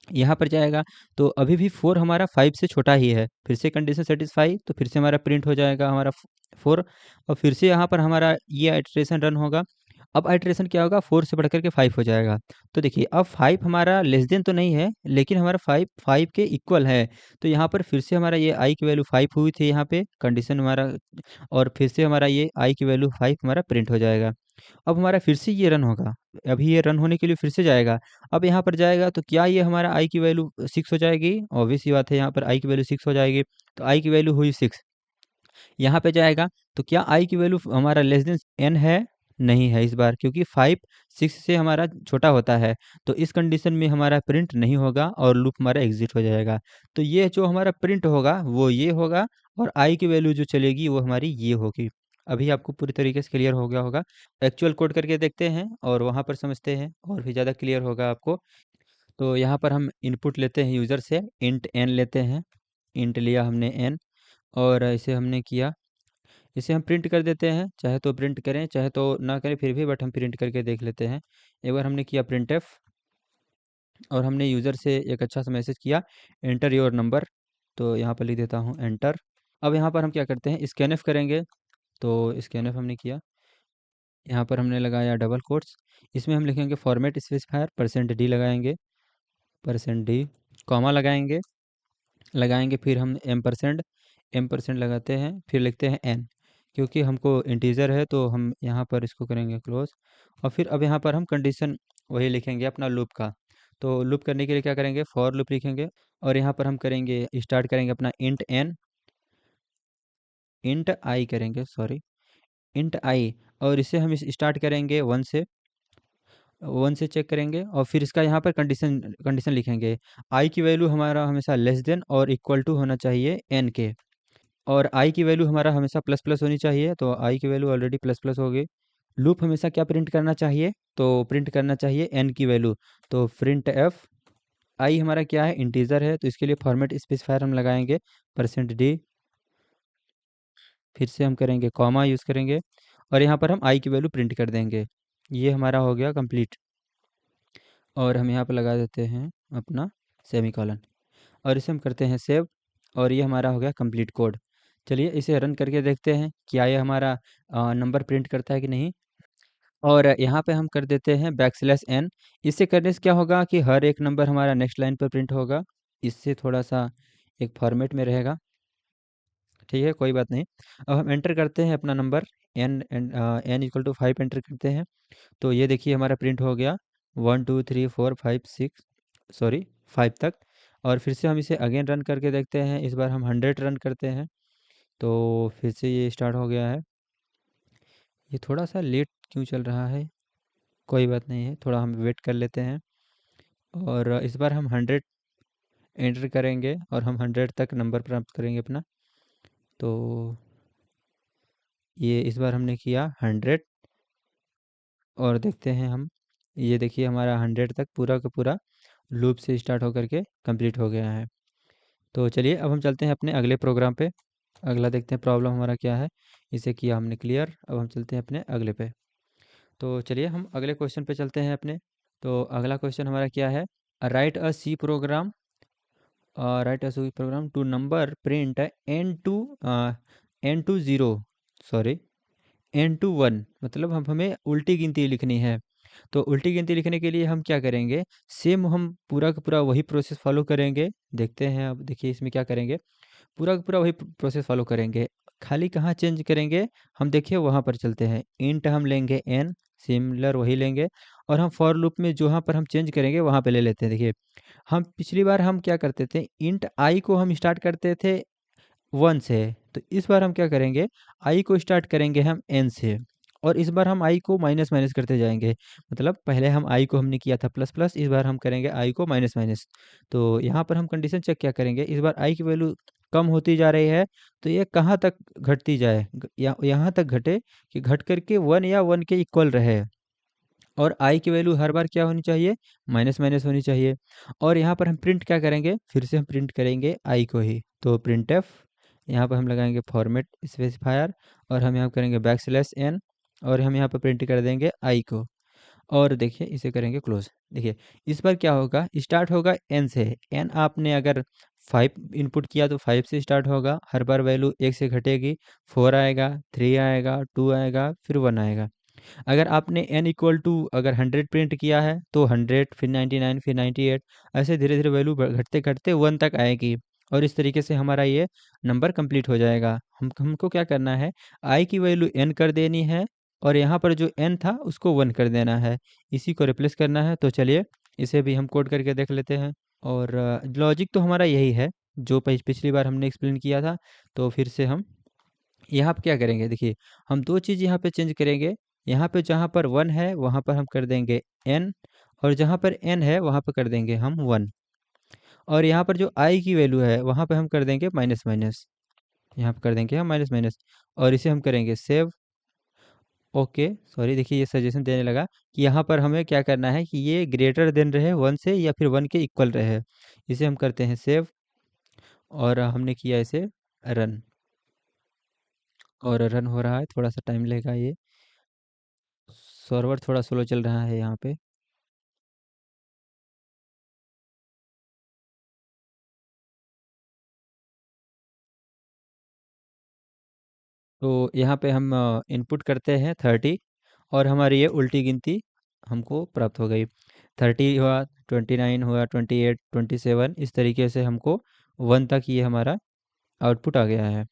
यहाँ पर जाएगा, तो अभी भी 4 हमारा 5 से छोटा ही है, फिर से कंडीशन सेटिस्फाई, तो फिर से हमारा प्रिंट हो जाएगा हमारा 4, और फिर से यहाँ पर हमारा ये आइटरेशन रन होगा। अब आइटरेशन क्या होगा, 4 से बढ़ कर के 5 हो जाएगा। तो देखिए अब 5 हमारा लेस देन तो नहीं है, लेकिन हमारा 5 5 के इक्वल है, तो यहाँ पर फिर से हमारा ये आई की वैल्यू 5 हुई थी यहाँ पे कंडीशन हमारा, और फिर से हमारा ये आई की वैल्यू 5 हमारा प्रिंट हो जाएगा। अब हमारा फिर से ये रन होगा, अभी ये रन होने के लिए फिर से जाएगा, अब यहाँ पर जाएगा तो क्या ये हमारा आई की वैल्यू 6 हो जाएगी, ऑब्वियस सी बात है, यहाँ पर आई की वैल्यू 6 हो जाएगी, तो आई की वैल्यू हुई 6। यहाँ पे जाएगा तो क्या आई की वैल्यू हमारा लेस देन एन है, नहीं है इस बार, क्योंकि 5 6 से हमारा छोटा होता है, तो इस कंडीशन में हमारा प्रिंट नहीं होगा और लूप हमारा एग्जिट हो जाएगा। तो ये जो हमारा प्रिंट होगा वो ये होगा, और आई की वैल्यू जो चलेगी वो हमारी ये होगी। अभी आपको पूरी तरीके से क्लियर हो गया होगा, एक्चुअल कोड करके देखते हैं और वहाँ पर समझते हैं और भी ज़्यादा क्लियर होगा आपको। तो यहाँ पर हम इनपुट लेते हैं यूज़र से, इंट एन लेते हैं, इंट लिया हमने एन, और इसे हमने किया, इसे हम प्रिंट कर देते हैं, चाहे तो प्रिंट करें चाहे तो ना करें, फिर भी बट हम प्रिंट करके देख लेते हैं। एक बार हमने किया प्रिंट एफ, और हमने यूज़र से एक अच्छा सा मैसेज किया, एंटर योर नंबर, तो यहाँ पर लिख देता हूँ एंटर। अब यहाँ पर हम क्या करते हैं, स्कैनएफ करेंगे, तो स्कैनएफ हमने किया, यहाँ पर हमने लगाया डबल कोट्स, इसमें हम लिखेंगे फॉर्मेट स्पेसिफायर परसेंट डी लगाएंगे, परसेंट डी, कॉमा लगाएंगे, लगाएंगे फिर हम एम परसेंट लगाते हैं, फिर लिखते हैं एन, क्योंकि हमको इंटीजर है तो हम यहाँ पर इसको करेंगे क्लोज, और फिर अब यहाँ पर हम कंडीशन वही लिखेंगे अपना लूप का। तो लूप करने के लिए क्या करेंगे, फॉर लूप लिखेंगे, और यहाँ पर हम करेंगे स्टार्ट करेंगे अपना इंट एन, इंट आई करेंगे, सॉरी इंट आई, और इसे हम स्टार्ट करेंगे 1 से, 1 से चेक करेंगे, और फिर इसका यहाँ पर कंडीशन कंडीशन लिखेंगे, आई की वैल्यू हमारा हमेशा लेस देन और इक्वल टू होना चाहिए एन के, और आई की वैल्यू हमारा हमेशा प्लस प्लस होनी चाहिए, तो आई की वैल्यू ऑलरेडी प्लस प्लस हो गई। लूप हमेशा क्या प्रिंट करना चाहिए, तो प्रिंट करना चाहिए एन की वैल्यू, तो प्रिंट एफ, आई हमारा क्या है, इंटीजर है, तो इसके लिए फॉर्मेट स्पेसिफायर हम लगाएंगे परसेंट डी, फिर से हम करेंगे कॉमा यूज़ करेंगे, और यहाँ पर हम आई की वैल्यू प्रिंट कर देंगे। ये हमारा हो गया कंप्लीट, और हम यहाँ पर लगा देते हैं अपना सेमी कॉलन, और इसे हम करते हैं सेव, और ये हमारा हो गया कंप्लीट कोड। चलिए इसे रन करके देखते हैं क्या ये हमारा नंबर प्रिंट करता है कि नहीं। और यहाँ पे हम कर देते हैं बैकस्लैश एन, इससे करने से क्या होगा कि हर एक नंबर हमारा नेक्स्ट लाइन पर प्रिंट होगा। इससे थोड़ा सा एक फॉर्मेट में रहेगा। ठीक है, कोई बात नहीं। अब हम एंटर करते हैं अपना number n equal to 5 enter करते हैं। तो ये देखिए हमारा प्रिंट हो गया 1 2 3 4 5 6, सॉरी 5 तक। और फिर से हम इसे अगेन रन करके देखते हैं। इस बार हम 100 रन करते हैं। तो फिर से ये स्टार्ट हो गया है। ये थोड़ा सा लेट क्यों चल रहा है? कोई बात नहीं है, थोड़ा हम वेट कर लेते हैं। और इस बार हम 100 एंटर करेंगे और हम 100 तक नंबर प्राप्त करेंगे अपना। तो ये इस बार हमने किया 100। और देखते हैं हम, ये देखिए हमारा 100 तक पूरा का पूरा लूप से स्टार्ट होकर के कंप्लीट हो गया है। तो चलिए अब हम चलते हैं अपने अगले प्रोग्राम पे। अगला देखते हैं प्रॉब्लम हमारा क्या है। इसे किया हमने क्लियर। अब हम चलते हैं अपने अगले पे। तो चलिए हम अगले क्वेश्चन पे चलते हैं अपने। तो अगला क्वेश्चन हमारा क्या है, write a C program, write a C program to number print n to zero, sorry n to 1, मतलब हम हमें उल्टी गिनती लिखनी है। तो उल्टी गिनती लिखने के लिए हम क्या करेंगे, सेम हम पूरा का पूरा वही प्रोसेस फॉलो करेंगे। देखते हैं, अब देखिए इसमें क्या करेंगे, पूरा का पूरा वही प्रोसेस फॉलो करेंगे। खाली कहाँ चेंज करेंगे, हम देखिए वहाँ पर चलते हैं। इंट हम लेंगे n, सिमिलर वही लेंगे। और हम फॉर लूप में जहाँ पर हम चेंज करेंगे वहाँ पे ले लेते हैं। देखिए हम पिछली बार हम क्या करते थे, इंट आई को हम स्टार्ट करते थे 1 से। तो इस बार हम क्या करेंगे, आई को स्टार्ट करेंगे हम एन से। और इस बार हम आई को माइनस माइनस करते जाएंगे। मतलब पहले हम आई को हमने किया था प्लस प्लस, इस बार हम करेंगे आई को माइनस माइनस। तो यहाँ पर हम कंडीशन चेक क्या करेंगे, इस बार आई की वैल्यू कम होती जा रही है। तो ये कहाँ तक घटती जाए, यहाँ तक घटे कि घट करके 1 या 1 के इक्वल रहे। और आई की वैल्यू हर बार क्या होनी चाहिए, माइनस माइनस होनी चाहिए। और यहाँ पर हम प्रिंट क्या करेंगे, फिर से हम प्रिंट करेंगे आई को ही। तो प्रिंट एफ, यहाँ पर हम लगाएंगे फॉर्मेट स्पेसिफायर। और हम यहाँ करेंगे बैकस्लैश n। और हम यहाँ पर प्रिंट कर देंगे आई को। और देखिए इसे करेंगे क्लोज। देखिए इस बार क्या होगा, स्टार्ट होगा n से। n आपने अगर 5 इनपुट किया तो 5 से स्टार्ट होगा। हर बार वैल्यू 1 से घटेगी। 4 आएगा, 3 आएगा, 2 आएगा, फिर 1 आएगा। अगर आपने n इक्वल टू अगर 100 प्रिंट किया है तो 100, फिर 99, फिर 98, ऐसे धीरे धीरे वैल्यू घटते घटते 1 तक आएगी। और इस तरीके से हमारा ये नंबर कंप्लीट हो जाएगा। हमको क्या करना है, i की वैल्यू n कर देनी है। और यहाँ पर जो n था उसको 1 कर देना है, इसी को रिप्लेस करना है। तो चलिए इसे भी हम कोड करके देख लेते हैं। और लॉजिक तो हमारा यही है जो पिछली बार हमने एक्सप्लेन किया था। तो फिर से हम यहाँ पे क्या करेंगे, देखिए हम दो चीज़ यहाँ पे चेंज करेंगे। यहाँ पे जहाँ पर 1 है वहाँ पर हम कर देंगे n। और जहाँ पर n है वहाँ पर कर देंगे हम 1। और यहाँ पर जो i की वैल्यू है वहाँ पे हम कर देंगे माइनस माइनस। यहाँ पे कर देंगे हम माइनस माइनस। और इसे हम करेंगे सेव। ओके, सॉरी, देखिए ये सजेशन देने लगा कि यहाँ पर हमें क्या करना है कि ये ग्रेटर देन रहे 1 से या फिर 1 के इक्वल रहे। इसे हम करते हैं सेव। और हमने किया इसे रन। और रन हो रहा है, थोड़ा सा टाइम लेगा ये, सर्वर थोड़ा स्लो चल रहा है यहाँ पे। तो यहाँ पे हम इनपुट करते हैं 30। और हमारी ये उल्टी गिनती हमको प्राप्त हो गई। 30 हुआ, 29 हुआ, 28, 27, इस तरीके से हमको 1 तक ये हमारा आउटपुट आ गया है।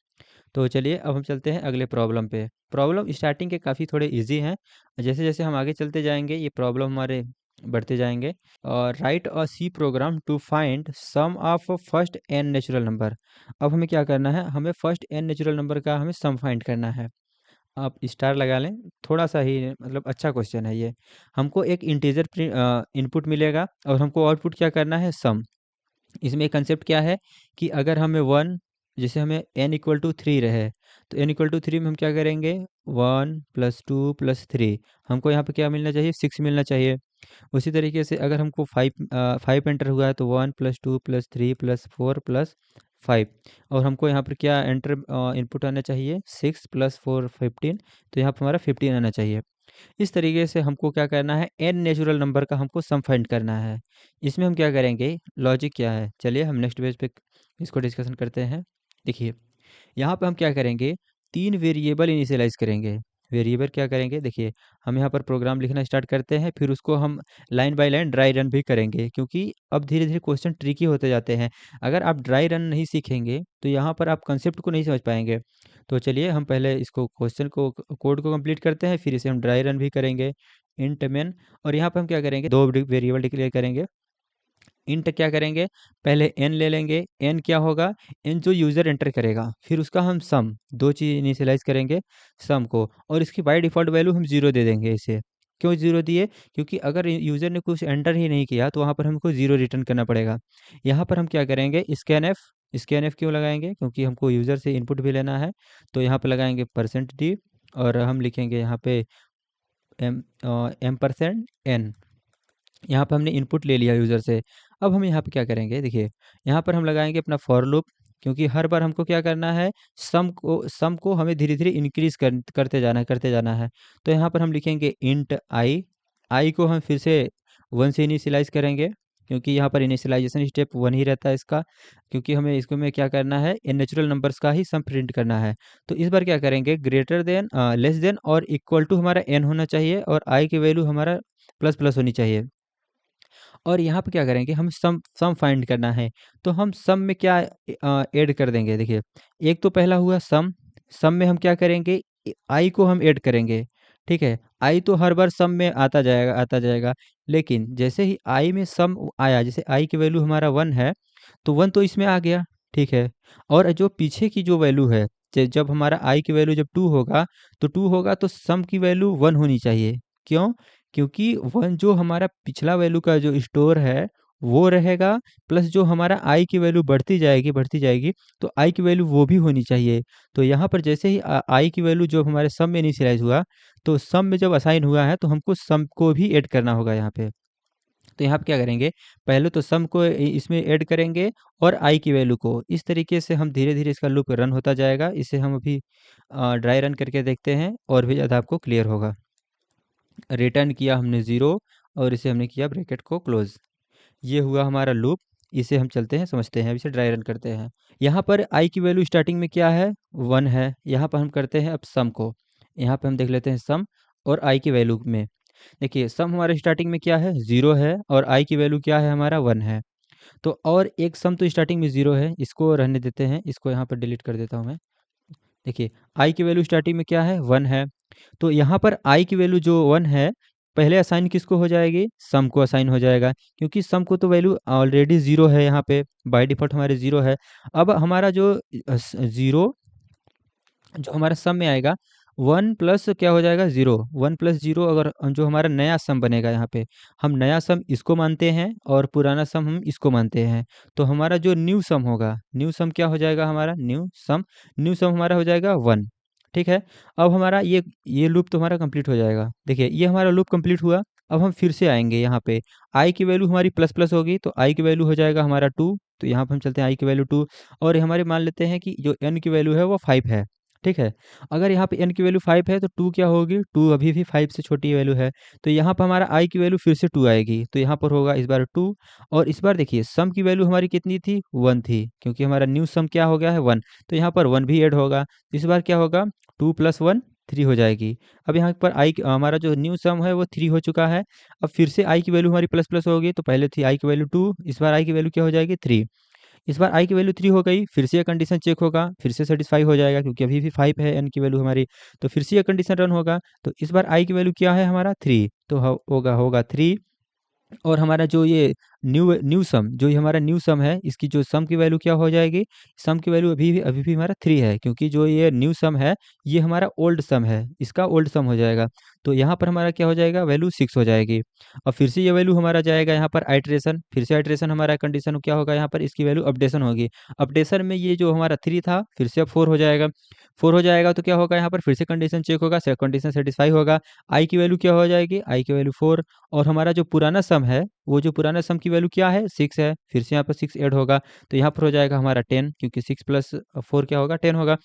तो चलिए अब हम चलते हैं अगले प्रॉब्लम पे। प्रॉब्लम स्टार्टिंग के काफ़ी थोड़े इजी हैं। जैसे जैसे हम आगे चलते जाएंगे ये प्रॉब्लम हमारे बढ़ते जाएंगे। और write a C program to find sum of first n natural number. अब हमें क्या करना है, हमें फर्स्ट एन नेचुरल नंबर का हमें सम फाइंड करना है। आप स्टार लगा लें, थोड़ा सा ही मतलब अच्छा क्वेश्चन है ये। हमको एक इंटीजर इनपुट मिलेगा और हमको आउटपुट क्या करना है, सम। इसमें कंसेप्ट क्या है कि अगर हमें 1, जैसे हमें n इक्वल टू 3 रहे, तो n इक्वल टू 3 में हम क्या करेंगे, 1 प्लस 2 प्लस 3। हमको यहाँ पे क्या मिलना चाहिए, 6 मिलना चाहिए। उसी तरीके से अगर हमको 5 एंटर हुआ है तो 1 प्लस 2 प्लस 3 प्लस 4 प्लस 5। और हमको यहाँ पर क्या एंटर इनपुट आना चाहिए, 6 प्लस 4 15। तो यहाँ पर हमारा 15 आना चाहिए। इस तरीके से हमको क्या करना है, एन नेचुरल नंबर का हमको सम फाइंड करना है। इसमें हम क्या करेंगे, लॉजिक क्या है, चलिए हम नेक्स्ट पेज पे इसको डिस्कशन करते हैं। देखिए यहाँ पे हम क्या करेंगे, 3 वेरिएबल इनिशियलाइज करेंगे। वेरिएबल क्या करेंगे, देखिए हम यहाँ पर प्रोग्राम लिखना स्टार्ट करते हैं, फिर उसको हम line by line dry run भी करेंगे, क्योंकि अब धीरे धीरे क्वेश्चन ट्रिकी होते जाते हैं। अगर आप ड्राई रन नहीं सीखेंगे तो यहाँ पर आप कंसेप्ट को नहीं समझ पाएंगे। तो चलिए हम पहले इसको क्वेश्चन को कोड को कंप्लीट करते हैं, फिर इसे हम ड्राई रन भी करेंगे। इंट मेन, और यहाँ पर हम क्या करेंगे, दो वेरिएबल डिक्लेयर करेंगे। इंट क्या करेंगे, पहले एन ले लेंगे। एन क्या होगा, एन जो यूज़र एंटर करेगा, फिर उसका हम सम, दो चीज़ इनिशियलाइज करेंगे, सम को, और इसकी बाय डिफ़ॉल्ट वैल्यू हम ज़ीरो दे देंगे इसे। क्यों ज़ीरो दिए, क्योंकि अगर यूज़र ने कुछ एंटर ही नहीं किया तो वहाँ पर हमको ज़ीरो रिटर्न करना पड़ेगा। यहाँ पर हम क्या करेंगे, स्कैन एफ क्यों लगाएंगे, क्योंकि हमको यूज़र से इनपुट भी लेना है। तो यहाँ पर लगाएंगे %d, और हम लिखेंगे यहाँ पे M%n। यहाँ पे हमने इनपुट ले लिया यूज़र से। अब हम यहाँ पे क्या करेंगे, देखिए यहाँ पर हम लगाएंगे अपना फॉर लूप, क्योंकि हर बार हमको क्या करना है, सम को हमें धीरे धीरे इंक्रीज करते जाना है। तो यहाँ पर हम लिखेंगे इंट आई को हम फिर से 1 से इनिशियलाइज करेंगे, क्योंकि यहाँ पर इनिशियलाइजेशन स्टेप 1 ही रहता है इसका, क्योंकि हमें इसको में क्या करना है, इन नेचुरल नंबर्स का ही सम प्रिंट करना है। तो इस बार क्या करेंगे, ग्रेटर देन, लेस देन और इक्वल टू हमारा एन होना चाहिए, और आई की वैल्यू हमारा प्लस प्लस होनी चाहिए। और यहाँ पे क्या करेंगे, हम सम सम फाइंड करना है। तो हम सम में क्या ऐड कर देंगे, देखिए एक तो पहला हुआ सम। सम में हम क्या करेंगे, आई को हम ऐड करेंगे। ठीक है, आई तो हर बार सम में आता जाएगा, लेकिन जैसे ही आई में सम आया, जैसे आई की वैल्यू हमारा 1 है, तो 1 तो इसमें आ गया। ठीक है, और जो पीछे की जो वैल्यू है, जब हमारा आई की वैल्यू जब 2 होगा, तो 2 होगा तो सम की वैल्यू 1 होनी चाहिए। क्यों, क्योंकि 1 जो हमारा पिछला वैल्यू का जो स्टोर है वो रहेगा, प्लस जो हमारा आई की वैल्यू बढ़ती जाएगी, तो आई की वैल्यू वो भी होनी चाहिए। तो यहाँ पर जैसे ही आई की वैल्यू जो हमारे सम में इनिशियलाइज हुआ, तो सम में जब असाइन हुआ है तो हमको सम को भी ऐड करना होगा यहाँ पे। तो यहाँ पे क्या करेंगे, पहले तो सम को इसमें ऐड करेंगे, और आई की वैल्यू को। इस तरीके से हम धीरे धीरे इसका लूप रन होता जाएगा। इसे हम अभी ड्राई रन करके देखते हैं, और भी ज़्यादा आपको क्लियर होगा। रिटर्न किया हमने ज़ीरो, और इसे हमने किया ब्रैकेट को क्लोज। ये हुआ हमारा लूप। इसे हम चलते हैं, समझते हैं, अब इसे ड्राई रन करते हैं। यहाँ पर आई की वैल्यू स्टार्टिंग में क्या है, 1 है। यहाँ पर हम करते हैं अब सम को। यहाँ पे हम देख लेते हैं सम और आई की वैल्यू में। देखिए सम हमारे स्टार्टिंग में क्या है, 0 है, और आई की वैल्यू क्या है, हमारा 1 है। तो और एक सम तो स्टार्टिंग में 0 है, इसको रहने देते हैं, इसको यहाँ पर डिलीट कर देता हूँ मैं। देखिए आई की वैल्यू स्टार्टिंग में क्या है, 1 है। तो यहाँ पर आई की वैल्यू जो 1 है, पहले असाइन किसको हो जाएगी, सम को असाइन हो जाएगा, क्योंकि सम को तो वैल्यू ऑलरेडी 0 है, यहाँ पे बाय डिफ़ॉल्ट हमारे 0 है। अब हमारा जो 0 जो हमारा सम में आएगा, 1 प्लस क्या हो जाएगा, 0। 1 प्लस 0, अगर जो हमारा नया सम बनेगा, यहाँ पे हम नया सम इसको मानते हैं और पुराना सम हम इसको मानते हैं। तो हमारा जो न्यू सम होगा, न्यू सम क्या हो जाएगा, हमारा न्यू सम हमारा हो जाएगा 1। ठीक है, अब हमारा ये लूप तो हमारा कंप्लीट हो जाएगा। देखिए ये हमारा लूप कंप्लीट हुआ। अब हम फिर से आएंगे यहाँ पे, आई की वैल्यू हमारी प्लस प्लस होगी, तो आई की वैल्यू हो जाएगा हमारा 2। तो यहाँ पे हम चलते हैं आई की वैल्यू 2, और हमारे मान लेते हैं कि जो एन की वैल्यू है वो 5 है। ठीक है, अगर यहाँ पे n की वैल्यू 5 है तो 2 क्या होगी, 2 अभी भी 5 से छोटी वैल्यू है। तो यहाँ पर हमारा i की वैल्यू फिर से 2 आएगी, तो यहाँ पर होगा इस बार 2। और इस बार देखिए सम की वैल्यू हमारी कितनी थी, 1 थी, क्योंकि हमारा न्यू सम क्या हो गया है, 1। तो यहाँ पर 1 भी ऐड होगा। इस बार क्या होगा, 2 + 1 3 हो जाएगी। अब यहाँ पर हमारा जो न्यू सम है वो 3 हो चुका है। अब फिर से i की वैल्यू हमारी प्लस प्लस होगी, तो पहले थी i की वैल्यू 2, इस बार i की वैल्यू क्या हो जाएगी, 3। इस बार आई की वैल्यू 3 हो गई, फिर से ये कंडीशन चेक होगा, फिर से सेटिस्फाई हो जाएगा, क्योंकि अभी भी 5 है एन की वैल्यू हमारी। तो फिर से ये कंडीशन रन होगा, तो इस बार आई की वैल्यू क्या है, हमारा 3। तो होगा 3। और हमारा जो ये न्यू सम, जो ये हमारा न्यू सम है, इसकी जो सम की वैल्यू क्या हो जाएगी, सम की वैल्यू अभी भी हमारा 3 है, क्योंकि जो ये न्यू सम है ये हमारा ओल्ड सम है, इसका ओल्ड सम हो जाएगा। तो यहाँ पर हमारा क्या हो जाएगा, वैल्यू 6 हो जाएगी। और फिर से ये वैल्यू हमारा जाएगा यहाँ पर आइट्रेशन, फिर से आइट्रेशन हमारा कंडीशन क्या होगा, यहाँ पर इसकी वैल्यू अपडेशन होगी। अपडेशन में ये जो हमारा 3 था, फिर से अब 4 हो जाएगा। 4 हो जाएगा तो क्या होगा, यहाँ पर फिर से कंडीशन चेक होगा, कंडीशन सेटिस्फाई होगा। आई की वैल्यू क्या हो जाएगी, आई की वैल्यू 4। और हमारा जो पुराना सम है, वो जो पुराना सम की वैल्यू क्या है, 6 है, फिर से यहाँ पर 6 ऐड होगा, तो यहाँ पर हो जाएगा हमारा 10, क्योंकि 6 + 4 क्या होगा, 10 होगा।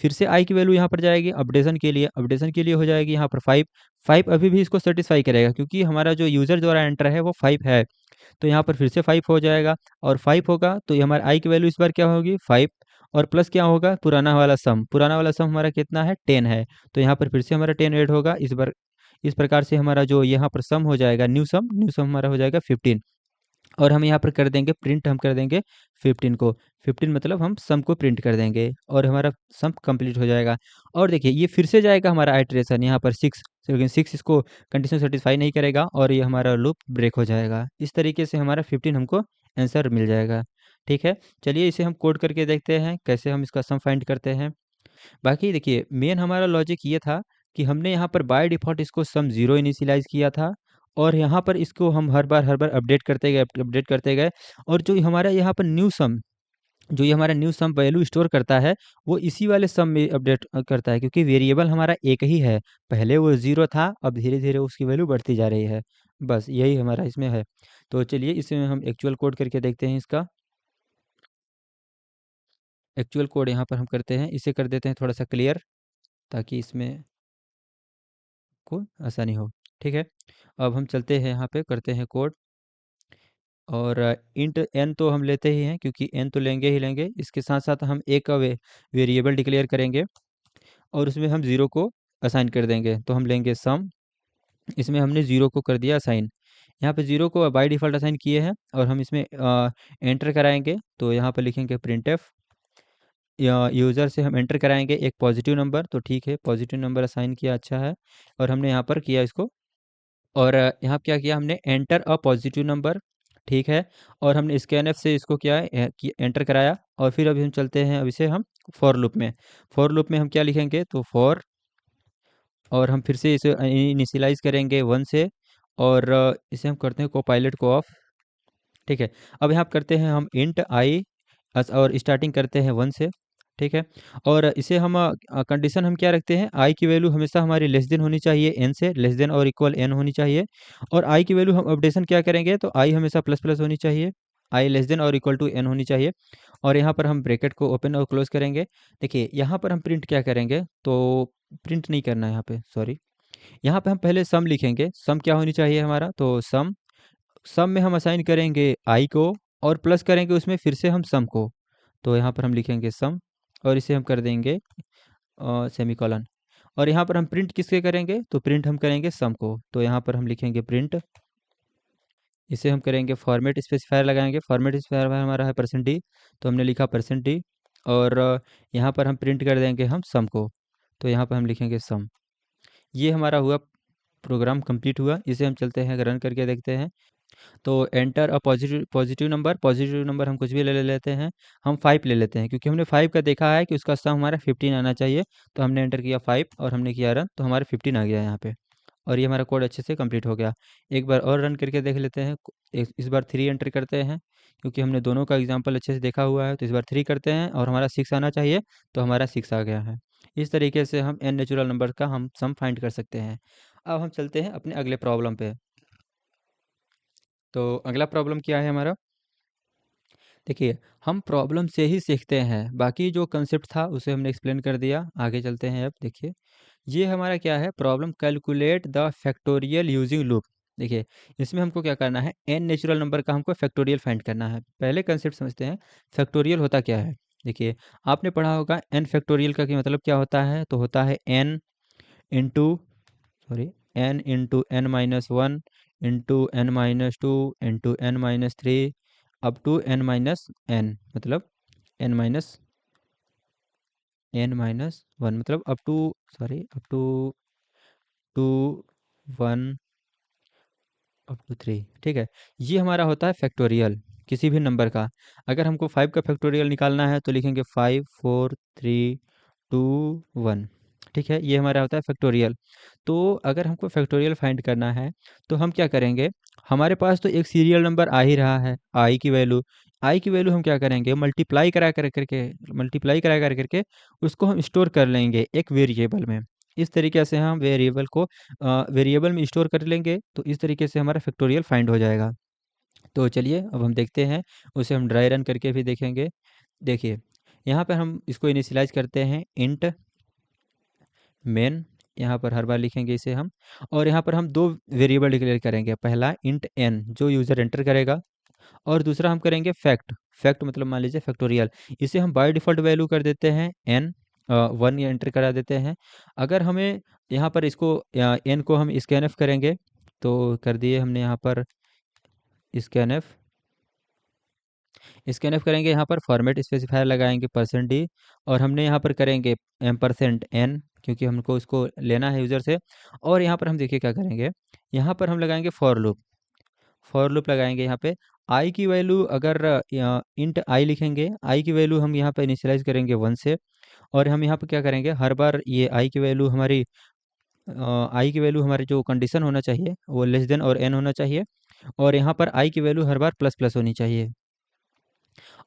फिर से आई की वैल्यू यहाँ पर जाएगी अपडेशन के लिए हो जाएगी यहाँ पर 5। 5 अभी भी इसको सेटिस्फाई करेगा, क्योंकि हमारा जो यूज़र द्वारा एंटर है वो 5 है। तो यहाँ पर फिर से 5 हो जाएगा, और 5 होगा तो ये हमारा आई की वैल्यू इस बार क्या होगी, 5। और प्लस क्या होगा, पुराना वाला सम हमारा कितना है, 10 है। तो यहाँ पर फिर से हमारा 10 ऐड होगा। इस बार इस प्रकार से हमारा जो यहाँ पर सम हो जाएगा, न्यू सम हमारा हो जाएगा 15। और हम यहाँ पर कर देंगे प्रिंट, हम कर देंगे 15 को। 15 मतलब हम सम को प्रिंट कर देंगे और हमारा सम कंप्लीट हो जाएगा। और देखिए ये फिर से जाएगा हमारा आइटरेशन यहाँ पर 6, लेकिन 6 इसको कंडीशन सेटिस्फाई नहीं करेगा और ये हमारा लूप ब्रेक हो जाएगा। इस तरीके से हमारा 15 हमको आंसर मिल जाएगा। ठीक है, चलिए इसे हम कोड करके देखते हैं कैसे हम इसका सम फाइंड करते हैं। बाकी देखिए मेन हमारा लॉजिक ये था कि हमने यहाँ पर बाय डिफ़ॉल्ट इसको सम 0 इनिशियलाइज़ किया था और यहाँ पर इसको हम हर बार अपडेट करते गए। और जो हमारा यहाँ पर जो ये हमारा न्यू सम वैल्यू स्टोर करता है, वो इसी वाले सम में अपडेट करता है, क्योंकि वेरिएबल हमारा एक ही है। पहले वो 0 था, अब धीरे-धीरे उसकी वैल्यू बढ़ती जा रही है। बस यही हमारा इसमें है। तो चलिए इसमें हम एक्चुअल कोड करके देखते हैं इसका। एक्चुअल कोड यहाँ पर हम करते हैं, इसे कर देते हैं थोड़ा-सा क्लियर, ताकि इसमें को आसानी हो। ठीक है, अब हम चलते हैं यहाँ पे करते हैं कोड। और इंट एन तो हम लेते ही हैं, क्योंकि एन तो लेंगे ही लेंगे। इसके साथ साथ हम एक वेरिएबल डिक्लेयर करेंगे और उसमें हम 0 को असाइन कर देंगे। तो हम लेंगे सम, इसमें हमने 0 को कर दिया असाइन। यहाँ पे 0 को बाय डिफ़ॉल्ट असाइन किए हैं और हम इसमें एंटर कराएंगे। तो यहाँ पर लिखेंगे प्रिंटफ, या यूज़र से हम एंटर कराएंगे एक पॉजिटिव नंबर। तो ठीक है, पॉजिटिव नंबर असाइन किया, अच्छा है। और हमने यहाँ पर किया इसको। और यहाँ क्या किया हमने, एंटर अ पॉजिटिव नंबर, ठीक है। और हमने स्कैनफ से इसको क्या है एंटर कराया। और फिर अभी हम चलते हैं, अब इसे हम फॉर लूप में हम क्या लिखेंगे, तो फॉर, और हम फिर से इसे इनिशियलाइज करेंगे 1 से। और इसे हम करते हैं कोपायलट को ऑफ। ठीक है, अब यहाँ करते हैं हम इंट आई, और स्टार्टिंग करते हैं 1 से। ठीक है, और इसे हम कंडीशन हम क्या रखते हैं, आई की वैल्यू हमेशा हमारी लेस देन होनी चाहिए एन से, लेस देन और इक्वल एन होनी चाहिए। और आई की वैल्यू हम अपडेशन क्या करेंगे, तो आई हमेशा प्लस प्लस होनी चाहिए, आई लेस देन और इक्वल टू एन होनी चाहिए। और यहाँ पर हम ब्रैकेट को ओपन और क्लोज करेंगे। देखिए यहाँ पर हम प्रिंट क्या करेंगे, तो प्रिंट नहीं करना है यहाँ पे, सॉरी। यहाँ पे हम पहले सम लिखेंगे। सम क्या होनी चाहिए हमारा, तो सम, सम में हम असाइन करेंगे आई को और प्लस करेंगे उसमें फिर से हम सम को। तो यहाँ पर हम लिखेंगे सम और इसे हम कर देंगे सेमीकोलन। और यहाँ पर हम प्रिंट किसके करेंगे, तो प्रिंट हम करेंगे सम को। तो यहाँ पर हम लिखेंगे प्रिंट, इसे हम करेंगे फॉर्मेट स्पेसिफायर लगाएंगे। फॉर्मेट स्पेसिफायर हमारा है %d, तो हमने लिखा %d। और यहाँ पर हम प्रिंट कर देंगे हम सम को। तो यहाँ पर हम लिखेंगे सम। ये हमारा हुआ, प्रोग्राम कंप्लीट हुआ। इसे हम चलते हैं रन करके देखते हैं। तो एंटर अ पॉजिटिव नंबर हम कुछ भी ले लेते हैं। हम 5 ले लेते हैं, क्योंकि हमने 5 का देखा है कि उसका सम हमारा 15 आना चाहिए। तो हमने एंटर किया 5 और हमने किया रन, तो हमारा 15 आ गया यहाँ पे। और ये हमारा कोड अच्छे से कंप्लीट हो गया। एक बार और रन करके देख लेते हैं। इस बार 3 एंटर करते हैं, क्योंकि हमने दोनों का एग्जाम्पल अच्छे से देखा हुआ है। तो इस बार 3 करते हैं और हमारा 6 आना चाहिए, तो हमारा 6 आ गया है। इस तरीके से हम एन नेचुरल नंबर का हम सम फाइंड कर सकते हैं। अब हम चलते हैं अपने अगले प्रॉब्लम पे। तो अगला प्रॉब्लम क्या है हमारा, देखिए हम प्रॉब्लम से ही सीखते हैं। बाकी जो कंसेप्ट था उसे हमने एक्सप्लेन कर दिया। आगे चलते हैं। अब देखिए ये हमारा क्या है, problem calculate the factorial using loop. देखिए इसमें हमको क्या करना है, एन नेचुरल नंबर का हमको फैक्टोरियल फाइंड करना है। पहले कंसेप्ट समझते हैं, फैक्टोरियल होता क्या है। देखिए आपने पढ़ा होगा एन फैक्टोरियल का कि मतलब क्या होता है, तो होता है n into, sorry, n into n minus one into n minus two into n minus three up to n minus n, मतलब एन माइनस वन, मतलब up to, sorry, up to two one up to three. ठीक है, ये हमारा होता है factorial किसी भी नंबर का। अगर हमको 5 का फैक्टोरियल निकालना है तो लिखेंगे 5 4 3 2 1। ठीक है, ये हमारा होता है फैक्टोरियल। तो अगर हमको फैक्टोरियल फाइंड करना है तो हम क्या करेंगे, हमारे पास तो एक सीरियल नंबर आ ही रहा है, आई की वैल्यू हम क्या करेंगे, मल्टीप्लाई करा कर करके उसको हम स्टोर कर लेंगे एक वेरिएबल में। इस तरीके से हम वेरिएबल को वेरिएबल में स्टोर कर लेंगे, तो इस तरीके से हमारा फैक्टोरियल फाइंड हो जाएगा। तो चलिए अब हम देखते हैं, उसे हम ड्राई रन करके भी देखेंगे। देखिए यहाँ पर हम इसको इनिशियलाइज करते हैं इंट मेन, यहाँ पर हर बार लिखेंगे इसे हम। और यहाँ पर हम दो वेरिएबल डिक्लेयर करेंगे, पहला इंट एन जो यूज़र एंटर करेगा, और दूसरा हम करेंगे फैक्ट। फैक्ट मतलब मान लीजिए फैक्टोरियल, इसे हम बाय डिफ़ॉल्ट वैल्यू कर देते हैं n, 1 ये एंटर करा देते हैं। अगर हमें यहाँ पर इसको n को हम स्कैनफ करेंगे, तो कर दिए हमने यहाँ पर स्कैनफ। स्कैनफ करेंगे, यहाँ पर फॉर्मेट स्पेसिफायर लगाएंगे %d, और हमने यहाँ पर करेंगे %n, क्योंकि हमको इसको लेना है यूज़र से। और यहाँ पर हम देखिए क्या करेंगे, यहाँ पर हम लगाएंगे फॉर लूप। फॉर लूप लगाएंगे यहाँ पे आई की वैल्यू, अगर इंट आई लिखेंगे, आई की वैल्यू हम यहाँ पे इनिशियलाइज करेंगे 1 से। और हम यहाँ पे क्या करेंगे, हर बार ये आई की वैल्यू हमारी आई की वैल्यू हमारी जो कंडीशन होना चाहिए वो लेस देन और एन होना चाहिए। और यहाँ पर आई की वैल्यू हर बार प्लस प्लस होनी चाहिए।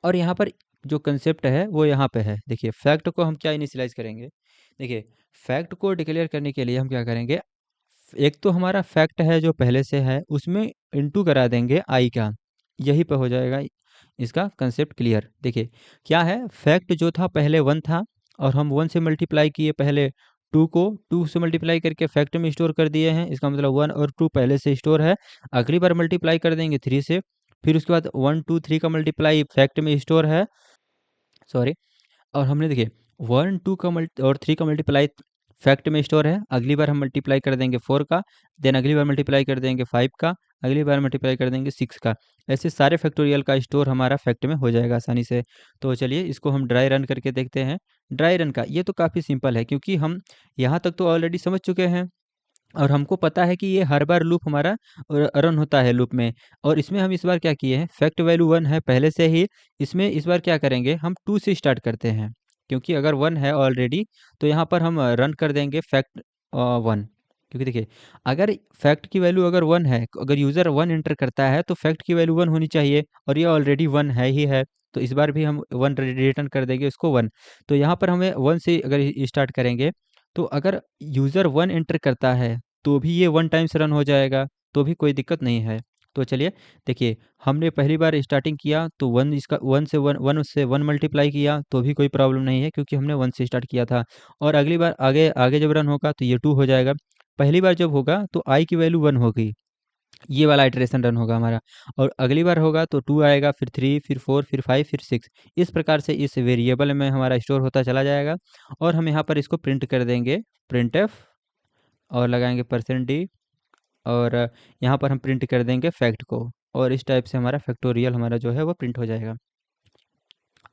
और यहाँ पर जो कंसेप्ट है वो यहाँ पे है। देखिए फैक्ट को हम क्या इनिशियलाइज करेंगे, देखिए फैक्ट को डिक्लेयर करने के लिए हम क्या करेंगे, एक तो हमारा फैक्ट है जो पहले से है उसमें इंटू करा देंगे आई का, यही पे हो जाएगा इसका कंसेप्ट क्लियर। देखिए क्या है, फैक्ट जो था पहले 1 था, और हम 1 से मल्टीप्लाई किए पहले 2 को, 2 से मल्टीप्लाई करके फैक्ट में स्टोर कर दिए हैं, इसका मतलब 1 और 2 पहले से स्टोर है। अगली बार मल्टीप्लाई कर देंगे 3 से, फिर उसके बाद 1 2 3 का मल्टीप्लाई फैक्ट में स्टोर है, सॉरी। और हमने देखिए 1 2 का मल्टी और 3 का मल्टीप्लाई फैक्ट में स्टोर है, अगली बार हम मल्टीप्लाई कर देंगे 4 का, देन अगली बार मल्टीप्लाई कर देंगे 5 का, अगली बार मल्टीप्लाई कर देंगे 6 का। ऐसे सारे फैक्टोरियल का स्टोर हमारा फैक्ट में हो जाएगा आसानी से। तो चलिए इसको हम ड्राई रन करके देखते हैं। ड्राई रन का ये तो काफ़ी सिंपल है, क्योंकि हम यहाँ तक तो ऑलरेडी समझ चुके हैं, और हमको पता है कि ये हर बार लूप हमारा रन होता है लूप में। और इसमें हम इस बार क्या किए हैं, फैक्ट वैल्यू 1 है पहले से ही, इसमें इस बार क्या करेंगे, हम 2 से स्टार्ट करते हैं, क्योंकि अगर 1 है ऑलरेडी तो यहाँ पर हम रन कर देंगे फैक्ट 1। क्योंकि देखिए अगर फैक्ट की वैल्यू अगर 1 है, अगर यूज़र 1 एंटर करता है तो फैक्ट की वैल्यू 1 होनी चाहिए, और ये ऑलरेडी 1 है ही है, तो इस बार भी हम 1 रिटर्न कर देंगे उसको 1। तो यहाँ पर हमें 1 से अगर स्टार्ट करेंगे, तो अगर यूज़र 1 एंटर करता है तो भी ये 1 टाइम्स रन हो जाएगा, तो भी कोई दिक्कत नहीं है। तो चलिए देखिए, हमने पहली बार स्टार्टिंग किया तो 1 इसका 1 से 1 मल्टीप्लाई किया तो भी कोई प्रॉब्लम नहीं है, क्योंकि हमने 1 से स्टार्ट किया था। और अगली बार आगे आगे जब रन होगा तो ये 2 हो जाएगा। पहली बार जब होगा तो आई की वैल्यू 1 होगी, ये वाला इटरेशन रन होगा हमारा। और अगली बार होगा तो 2 आएगा, फिर 3, फिर 4, फिर 5, फिर 6। इस प्रकार से इस वेरिएबल में हमारा स्टोर होता चला जाएगा। और हम यहाँ पर इसको प्रिंट कर देंगे printf, और लगाएंगे %d, और यहाँ पर हम प्रिंट कर देंगे फैक्ट को, और इस टाइप से हमारा फैक्टोरियल हमारा जो है वो प्रिंट हो जाएगा।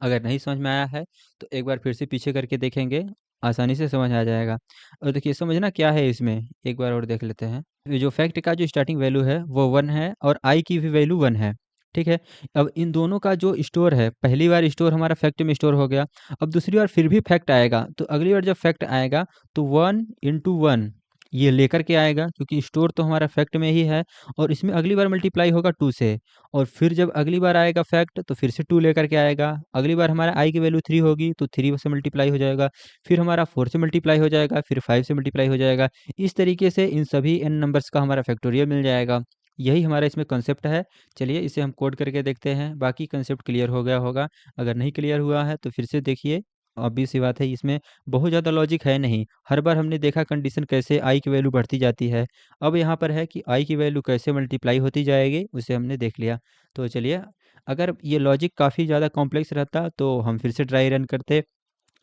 अगर नहीं समझ में आया है तो एक बार फिर से पीछे करके देखेंगे, आसानी से समझ आ जाएगा। और देखिए समझना क्या है इसमें, एक बार और देख लेते हैं। ये जो फैक्ट का जो स्टार्टिंग वैल्यू है वो 1 है, और आई की भी वैल्यू 1 है, ठीक है। अब इन दोनों का जो स्टोर है, पहली बार स्टोर हमारा फैक्ट में स्टोर हो गया, अब दूसरी बार फिर भी फैक्ट आएगा, तो अगली बार जब फैक्ट आएगा तो 1 इंटू 1 ये लेकर के आएगा, क्योंकि स्टोर तो हमारा फैक्ट में ही है। और इसमें अगली बार मल्टीप्लाई होगा 2 से, और फिर जब अगली बार आएगा फैक्ट तो फिर से 2 लेकर के आएगा। अगली बार हमारा आई की वैल्यू 3 होगी तो 3 से मल्टीप्लाई हो जाएगा, फिर हमारा 4 से मल्टीप्लाई हो जाएगा, फिर 5 से मल्टीप्लाई हो जाएगा। इस तरीके से इन सभी n नंबर्स का हमारा फैक्टोरियल मिल जाएगा। यही हमारा इसमें कंसेप्ट है। चलिए इसे हम कोड करके देखते हैं, बाकी कंसेप्ट क्लियर हो गया होगा। अगर नहीं क्लियर हुआ है तो फिर से देखिए, ऑब्वियस सी बात है इसमें बहुत ज़्यादा लॉजिक है नहीं। हर बार हमने देखा कंडीशन कैसे आई की वैल्यू बढ़ती जाती है, अब यहाँ पर है कि आई की वैल्यू कैसे मल्टीप्लाई होती जाएगी, उसे हमने देख लिया। तो चलिए, अगर ये लॉजिक काफ़ी ज़्यादा कॉम्प्लेक्स रहता तो हम फिर से ट्राई रन करते।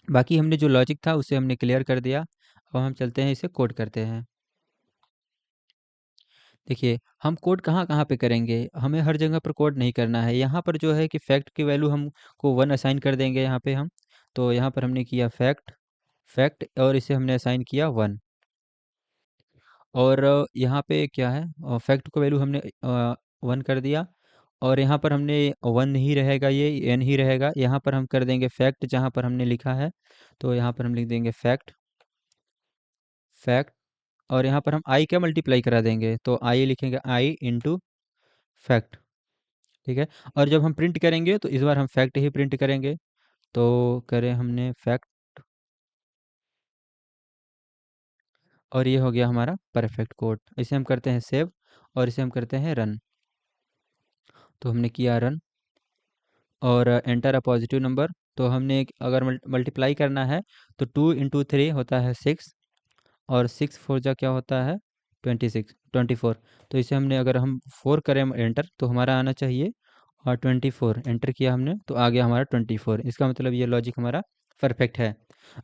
बाकी हमने जो लॉजिक था उसे हमने क्लियर कर दिया। अब हम चलते हैं, इसे कोड करते हैं। देखिए हम कोड कहाँ कहाँ पे करेंगे, हमें हर जगह पर कोड नहीं करना है। यहाँ पर जो है कि फैक्ट की वैल्यू हमको 1 असाइन कर देंगे यहाँ पे हम। तो यहाँ पर हमने किया फैक्ट, फैक्ट, और इसे हमने असाइन किया 1। और यहाँ पे क्या है, फैक्ट को वैल्यू हमने 1 कर दिया, और यहाँ पर हमने 1 ही रहेगा, ये n ही रहेगा। यहाँ पर हम कर देंगे फैक्ट जहाँ पर हमने लिखा है, तो यहाँ पर हम लिख देंगे फैक्ट, फैक्ट। और यहाँ पर हम आई क्या मल्टीप्लाई करा देंगे, तो आई लिखेंगे आई इंटू फैक्ट, ठीक है। और जब हम प्रिंट करेंगे तो इस बार हम फैक्ट ही प्रिंट करेंगे, तो करें हमने फैक्ट, और ये हो गया हमारा परफेक्ट कोड। इसे हम करते हैं सेव, और इसे हम करते हैं रन। तो हमने किया रन, और एंटर अ पॉजिटिव नंबर। तो हमने अगर मल्टीप्लाई करना है तो 2 इंटू 3 होता है 6, और 6 4 जा क्या होता है 26 24। तो इसे हमने अगर हम 4 करें एंटर तो हमारा आना चाहिए और 24 एंटर किया हमने तो आ गया हमारा 24। इसका मतलब ये लॉजिक हमारा परफेक्ट है।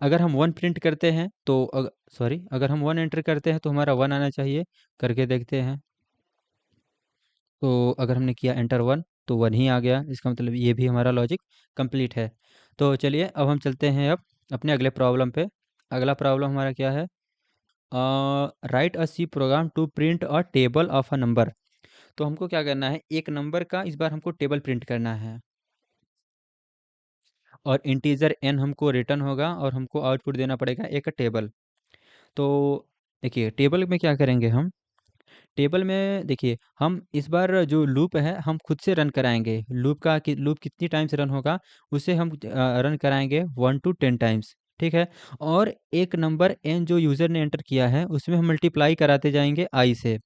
अगर हम 1 प्रिंट करते हैं तो सॉरी, अगर हम 1 एंटर करते हैं तो हमारा 1 आना चाहिए। करके देखते हैं। तो अगर हमने किया एंटर 1 तो 1 ही आ गया। इसका मतलब ये भी हमारा लॉजिक कंप्लीट है। तो चलिए अब हम चलते हैं अब अपने अगले प्रॉब्लम पे। अगला प्रॉब्लम हमारा क्या है? Write a C program to print a table of a number. तो हमको क्या करना है, एक नंबर का इस बार हमको टेबल प्रिंट करना है और इंटीजर एन हमको रिटर्न होगा और हमको आउटपुट देना पड़ेगा एक टेबल। तो देखिए टेबल में क्या करेंगे हम, टेबल में देखिए हम इस बार जो लूप है हम खुद से रन कराएंगे। लूप कितनी टाइम्स रन होगा उसे हम रन कराएंगे 1 to 10 टाइम्स। ठीक है। और एक नंबर एन जो यूज़र ने एंटर किया है उसमें हम मल्टीप्लाई कराते जाएंगे आई से।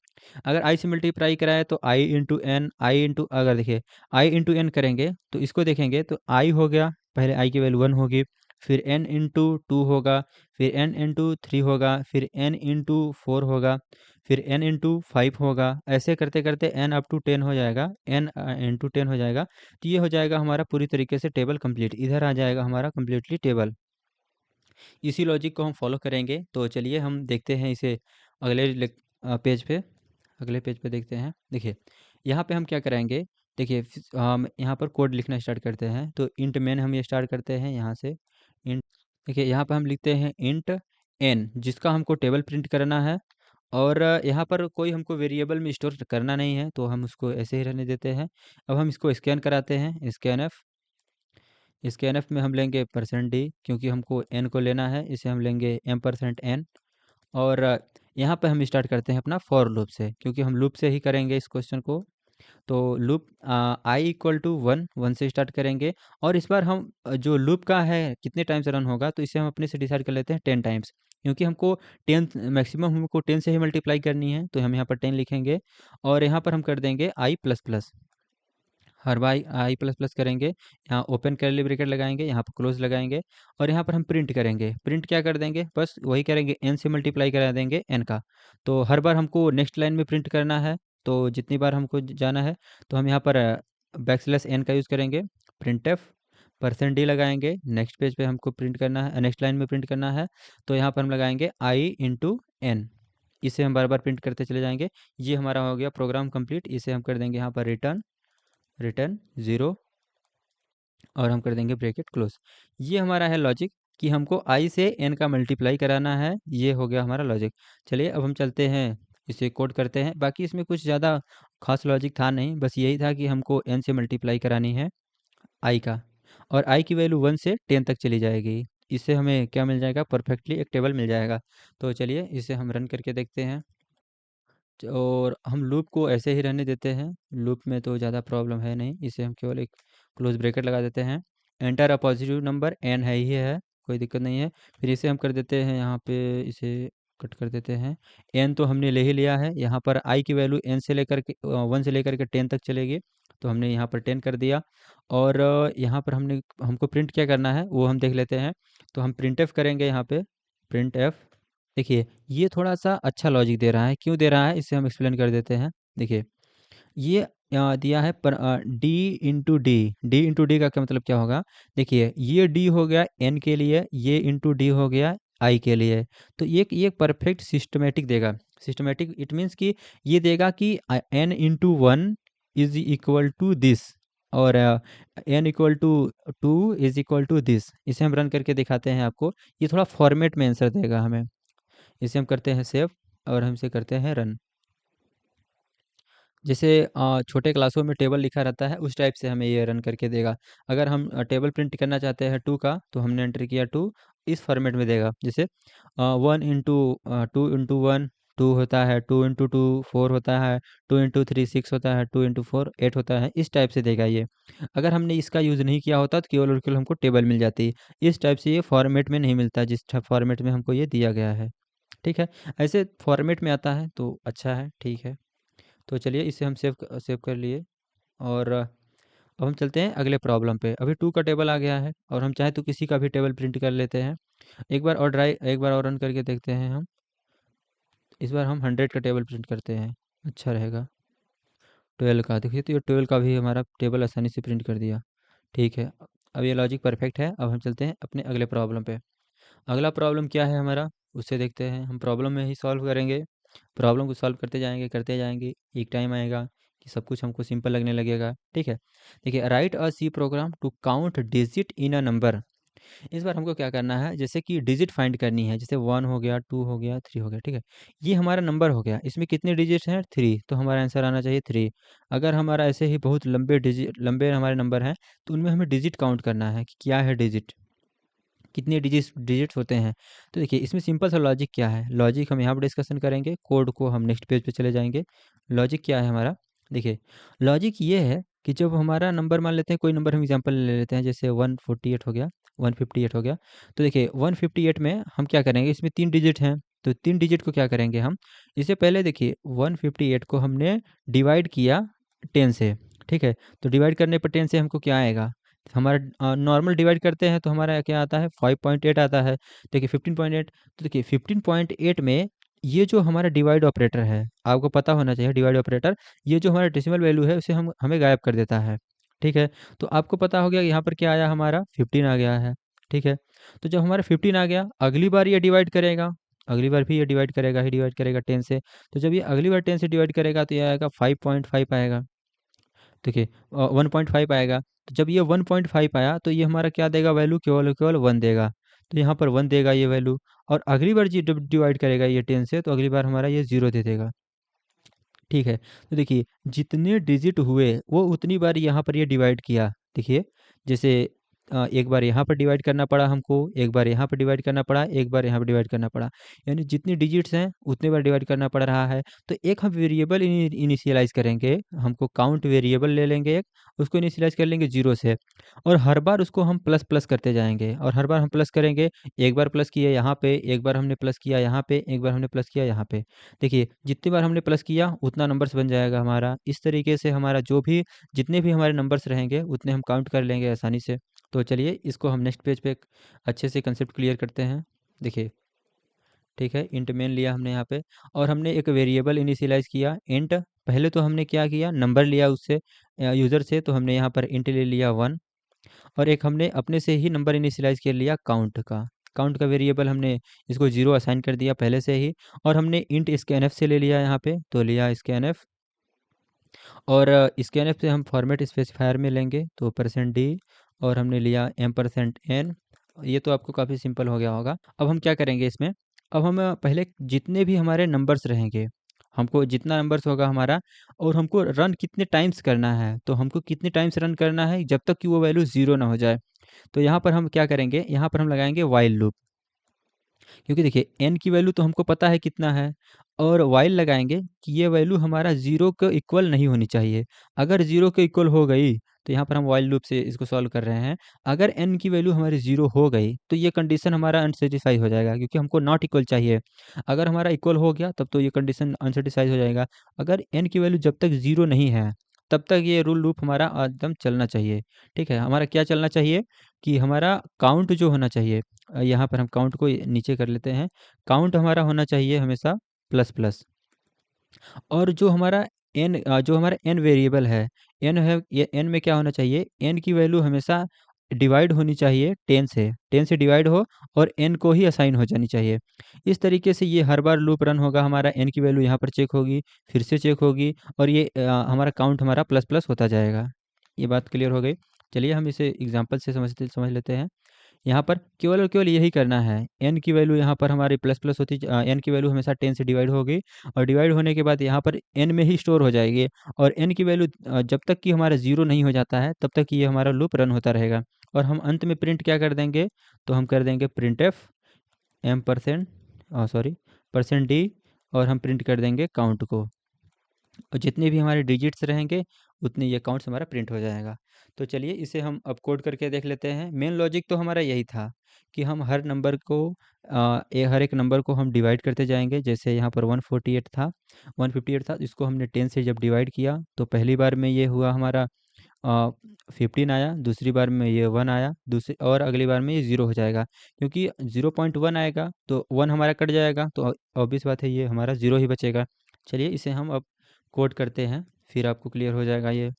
अगर आई से मल्टीप्लाई कराए तो आई इंटू एन, आई इंटू, अगर देखिए आई इंटू एन करेंगे तो इसको देखेंगे तो आई हो गया, पहले आई की वैल्यू 1 होगी, फिर एन इंटू 2 होगा, फिर एन इंटू 3 होगा, फिर एन इंटू 4 होगा, फिर n इंटू 5 होगा। ऐसे करते करते n अप टू 10 हो जाएगा, n इंटू 10 हो जाएगा। तो ये हो जाएगा हमारा पूरी तरीके से टेबल कंप्लीट, इधर आ जाएगा हमारा कंप्लीटली टेबल। इसी लॉजिक को हम फॉलो करेंगे। तो चलिए हम देखते हैं इसे पेज पे। अगले पेज पे देखते हैं। देखिए यहाँ पे हम क्या कराएंगे, देखिए हम यहाँ पर कोड लिखना स्टार्ट करते हैं। तो इंट मेन हम ये स्टार्ट करते हैं यहाँ से। इंट, देखिए यहाँ पे हम लिखते हैं इंट एन जिसका हमको टेबल प्रिंट करना है। और यहाँ पर कोई हमको वेरिएबल में स्टोर करना नहीं है तो हम उसको ऐसे ही रहने देते हैं। अब हम इसको स्कैन कराते हैं, स्कैन एफ में हम लेंगे %d क्योंकि हमको एन को लेना है, इसे हम लेंगे m%n। और यहाँ पे हम स्टार्ट करते हैं अपना फॉर लूप से क्योंकि हम लूप से ही करेंगे इस क्वेश्चन को। तो लूप आई इक्वल टू 1 से स्टार्ट करेंगे। और इस बार हम जो लूप का है कितने टाइम्स रन होगा तो इसे हम अपने से डिसाइड कर लेते हैं 10 टाइम्स, क्योंकि हमको 10 मैक्सिमम हमको 10 से ही मल्टीप्लाई करनी है तो हम यहाँ पर 10 लिखेंगे। और यहाँ पर हम कर देंगे आई प्लस प्लस, हर बार आई प्लस प्लस करेंगे। यहाँ ओपन करली ब्रैकेट लगाएंगे, यहाँ पर क्लोज लगाएंगे और यहाँ पर हम प्रिंट करेंगे। प्रिंट क्या कर देंगे, बस वही करेंगे, एन से मल्टीप्लाई करा देंगे एन का। तो हर बार हमको नेक्स्ट लाइन में प्रिंट करना है। तो जितनी बार हमको जाना है तो हम यहाँ पर बैकस्लैश एन का यूज़ करेंगे, प्रिंट एफ %d लगाएंगे। नेक्स्ट पेज पे हमको प्रिंट करना है, नेक्स्ट लाइन में प्रिंट करना है तो यहाँ पर हम लगाएंगे आई इंटू एन। इसे हम बार बार प्रिंट करते चले जाएंगे। ये हमारा हो गया प्रोग्राम कंप्लीट। इसे हम कर देंगे यहाँ पर रिटर्न रिटर्न 0 और हम कर देंगे ब्रैकेट क्लोज। ये हमारा है लॉजिक कि हमको आई से एन का मल्टीप्लाई कराना है। ये हो गया हमारा लॉजिक। चलिए अब हम चलते हैं इसे कोड करते हैं। बाकी इसमें कुछ ज़्यादा खास लॉजिक था नहीं, बस यही था कि हमको एन से मल्टीप्लाई करानी है आई का, और आई की वैल्यू 1 से 10 तक चली जाएगी। इससे हमें क्या मिल जाएगा, परफेक्टली एक टेबल मिल जाएगा। तो चलिए इसे हम रन करके देखते हैं। और हम लूप को ऐसे ही रहने देते हैं, लूप में तो ज़्यादा प्रॉब्लम है नहीं। इसे हम केवल एक क्लोज ब्रैकेट लगा देते हैं। Enter a positive number n है ही है, कोई दिक्कत नहीं है। फिर इसे हम कर देते हैं यहाँ पे, इसे कट कर देते हैं। एन तो हमने ले ही लिया है, यहाँ पर आई की वैल्यू एन से लेकर के 1 से लेकर के 10 तक चलेगी। तो हमने यहाँ पर 10 कर दिया। और यहाँ पर हमको प्रिंट क्या करना है वो हम देख लेते हैं। तो हम प्रिंट एफ करेंगे यहाँ पे, प्रिंट एफ। देखिए ये थोड़ा-सा अच्छा लॉजिक दे रहा है, क्यों दे रहा है इसे हम एक्सप्लेन कर देते हैं। देखिए ये दिया है पर D into D, D into D का क्या मतलब क्या होगा, देखिए ये डी हो गया एन के लिए, ये इंटू डी हो गया आई के लिए। तो ये परफेक्ट सिस्टमेटिक देगा। सिस्टमेटिक इट मीन्स कि ये देगा कि n into 1 is equal to this, और n equal to 2 is equal to this. इसे हम रन करके दिखाते हैं आपको। ये थोड़ा फॉर्मेट में आंसर देगा हमें। इसे हम करते हैं सेव और हम इसे करते हैं रन। जैसे छोटे क्लासों में टेबल लिखा रहता है उस टाइप से हमें ये रन करके देगा। अगर हम टेबल प्रिंट करना चाहते हैं 2 का तो हमने एंटर किया 2, इस फॉर्मेट में देगा। जैसे 1 इंटू 2 इंटू 1 2 होता है, 2 इंटू 2 4 होता है, 2 इंटू 3 6 होता है, 2 इंटू 4 8 होता है। इस टाइप से देगा ये। अगर हमने इसका यूज़ नहीं किया होता तो केवल और केवल हमको टेबल मिल जाती। इस टाइप से ये फॉर्मेट में नहीं मिलता जिस फॉर्मेट में हमको ये दिया गया है। ठीक है, ऐसे फॉर्मेट में आता है तो अच्छा है, ठीक है। तो चलिए इसे हम सेव कर लिए। और अब हम चलते हैं अगले प्रॉब्लम पे। अभी 2 का टेबल आ गया है और हम चाहे तो किसी का भी टेबल प्रिंट कर लेते हैं। एक बार और रन करके देखते हैं हम। इस बार हम 100 का टेबल प्रिंट करते हैं, अच्छा रहेगा। 12 का देखिए, तो ये 12 का भी हमारा टेबल आसानी से प्रिंट कर दिया। ठीक है, अब ये लॉजिक परफेक्ट है। अब हम चलते हैं अपने अगले प्रॉब्लम पे। अगला प्रॉब्लम क्या है हमारा, उससे देखते हैं। हम प्रॉब्लम में ही सॉल्व करेंगे, प्रॉब्लम को सॉल्व करते जाएंगे। एक टाइम आएगा कि सब कुछ हमको सिंपल लगने लगेगा। ठीक है, देखिए, write a C program to count digit in a number. इस बार हमको क्या करना है, जैसे कि डिजिट फाइंड करनी है, जैसे 1 हो गया, 2 हो गया, 3 हो गया। ठीक है, ये हमारा नंबर हो गया, इसमें कितने डिजिट हैं, 3, तो हमारा आंसर आना चाहिए 3। अगर हमारा ऐसे ही बहुत लंबे हमारे नंबर हैं, तो उनमें हमें डिजिट काउंट करना है कि क्या है डिजिट, कितने डिजिट्स होते हैं। तो देखिए, इसमें सिंपल सा लॉजिक क्या है, लॉजिक हम यहाँ पर डिस्कशन करेंगे, कोड को हम नेक्स्ट पेज पे चले जाएंगे। लॉजिक क्या है हमारा, देखिए, लॉजिक ये है कि जब हमारा नंबर, मान लेते हैं कोई नंबर, हम एग्जांपल ले लेते हैं, जैसे 148 हो गया, 158 हो गया। तो देखिए 158 में हम क्या करेंगे, इसमें 3 डिजिट हैं, तो 3 डिजिट को क्या करेंगे हम, इससे पहले देखिए 158 को हमने डिवाइड किया 10 से। ठीक है, तो डिवाइड करने पर 10 से हमको क्या आएगा, हमारा नॉर्मल डिवाइड करते हैं तो हमारा क्या आता है, 5.8 आता है। देखिए 15.8, तो देखिए 15.8 में ये जो हमारा डिवाइड ऑपरेटर है, आपको पता होना चाहिए डिवाइड ऑपरेटर, ये जो हमारा डेसिमल वैल्यू है उसे हम हमें गायब कर देता है। ठीक है, तो आपको पता हो गया यहाँ पर क्या आया, हमारा 15 आ गया है। ठीक है, तो जब हमारा 15 आ गया, अगली बार ये डिवाइड करेगा, अगली बार भी ये डिवाइड करेगा 10 से। तो जब ये अगली बार 10 से डिवाइड करेगा तो ये आएगा 5.5 आएगा। देखिए 1.5 आएगा। तो जब ये 1.5 आया तो ये हमारा क्या देगा वैल्यू, केवल और केवल 1 देगा। तो यहाँ पर 1 देगा ये वैल्यू। और अगली बार जब डिवाइड करेगा ये 10 से, तो अगली बार हमारा ये 0 दे देगा। ठीक है, तो देखिए जितने डिजिट हुए वो उतनी बार यहाँ पर ये डिवाइड किया। देखिए, जैसे एक बार यहाँ पर डिवाइड करना पड़ा हमको, एक बार यहाँ पर डिवाइड करना पड़ा, एक बार यहाँ पर डिवाइड करना पड़ा, यानी जितनी डिजिट्स हैं उतने बार डिवाइड करना पड़ रहा है। तो एक हम वेरिएबल इनिशियलाइज करेंगे, हमको काउंट वेरिएबल ले लेंगे एक, उसको इनिशियलाइज कर लेंगे 0 से, और हर बार उसको हम प्लस प्लस करते जाएंगे, और हर बार हम प्लस करेंगे। एक बार प्लस किए यहाँ पे, एक बार हमने प्लस किया यहाँ पे, एक बार हमने प्लस किया यहाँ पे। देखिए जितनी बार हमने प्लस किया उतना नंबर्स बन जाएगा हमारा। इस तरीके से हमारा जो भी जितने भी हमारे नंबर्स रहेंगे उतने हम काउंट कर लेंगे आसानी से। तो चलिए इसको हम नेक्स्ट पेज पे अच्छे से कंसेप्ट क्लियर करते हैं। देखिए, ठीक है, इंट मेन लिया हमने यहाँ पे, और हमने एक वेरिएबल इनिशियलाइज किया इंट। पहले तो हमने क्या किया, नंबर लिया उससे, यूज़र से, तो हमने यहाँ पर इंट ले लिया 1। और एक हमने अपने से ही नंबर इनिशियलाइज कर लिया काउंट का, काउंट का वेरिएबल हमने इसको 0 असाइन कर दिया पहले से ही। और हमने इंट स्कैनफ से ले लिया यहाँ पे, तो लिया स्कैनफ। और स्कैनफ से हम फॉर्मेट स्पेसिफायर में लेंगे, तो %d, और हमने लिया %n। ये तो आपको काफ़ी सिंपल हो गया होगा। अब हम क्या करेंगे इसमें, अब हम पहले जितने भी हमारे नंबर्स रहेंगे, हमको जितना नंबर्स होगा हमारा, और हमको रन कितने टाइम्स करना है, तो हमको कितने टाइम्स रन करना है जब तक कि वो वैल्यू 0 ना हो जाए। तो यहाँ पर हम क्या करेंगे, यहाँ पर हम लगाएंगे वाइल लूप, क्योंकि देखिए एन की वैल्यू तो हमको पता है कितना है, और वाइल लगाएंगे कि ये वैल्यू हमारा 0 के इक्वल नहीं होनी चाहिए। अगर 0 के इक्वल हो गई, तो यहाँ पर हम वाइल लूप से इसको सॉल्व कर रहे हैं। अगर एन की वैल्यू हमारी 0 हो गई तो ये कंडीशन हमारा अनसेटिस्फाई हो जाएगा, क्योंकि हमको नॉट इक्वल चाहिए। अगर हमारा इक्वल हो गया तब तो ये कंडीशन अनसेटिस्फाई हो जाएगा। अगर एन की वैल्यू जब तक 0 नहीं है, तब तक ये रूल लूप हमारा एकदम चलना चाहिए। ठीक है, हमारा क्या चलना चाहिए कि हमारा काउंट जो होना चाहिए, यहाँ पर हम काउंट को नीचे कर लेते हैं, काउंट हमारा होना चाहिए हमेशा प्लस प्लस। और जो हमारा एन वेरिएबल है, एन है, ये एन में क्या होना चाहिए, एन की वैल्यू हमेशा डिवाइड होनी चाहिए 10 से, 10 से डिवाइड हो, और एन को ही असाइन हो जानी चाहिए। इस तरीके से ये हर बार लूप रन होगा, हमारा एन की वैल्यू यहाँ पर चेक होगी, फिर से चेक होगी, और ये हमारा काउंट हमारा प्लस प्लस होता जाएगा। ये बात क्लियर हो गई। चलिए हम इसे एग्जाम्पल से समझ लेते हैं। यहाँ पर केवल और केवल यही करना है, एन की वैल्यू यहाँ पर हमारी प्लस प्लस होती, एन की वैल्यू हमेशा 10 से डिवाइड होगी, और डिवाइड होने के बाद यहाँ पर एन में ही स्टोर हो जाएगी। और एन की वैल्यू जब तक कि हमारा 0 नहीं हो जाता है, तब तक ये हमारा लूप रन होता रहेगा। और हम अंत में प्रिंट क्या कर देंगे, तो हम कर देंगे print f m percent, sorry, %d, और हम प्रिंट कर देंगे काउंट को, और जितने भी हमारे डिजिट्स रहेंगे उतने ये अकाउंट्स हमारा प्रिंट हो जाएगा। तो चलिए इसे हम अब कोड करके देख लेते हैं। मेन लॉजिक तो हमारा यही था कि हम हर नंबर को हर एक नंबर को हम डिवाइड करते जाएंगे। जैसे यहाँ पर 148 था, 158 था, इसको हमने 10 से जब डिवाइड किया तो पहली बार में ये हुआ हमारा 15 आया, दूसरी बार में ये 1 आया, दूसरी और अगली बार में ये 0 हो जाएगा। क्योंकि 0.1 आएगा तो 1 हमारा कट जाएगा, तो ऑब्वियस बात है ये हमारा 0 ही बचेगा। चलिए इसे हम अब कोड करते हैं फिर आपको क्लियर हो जाएगा ये।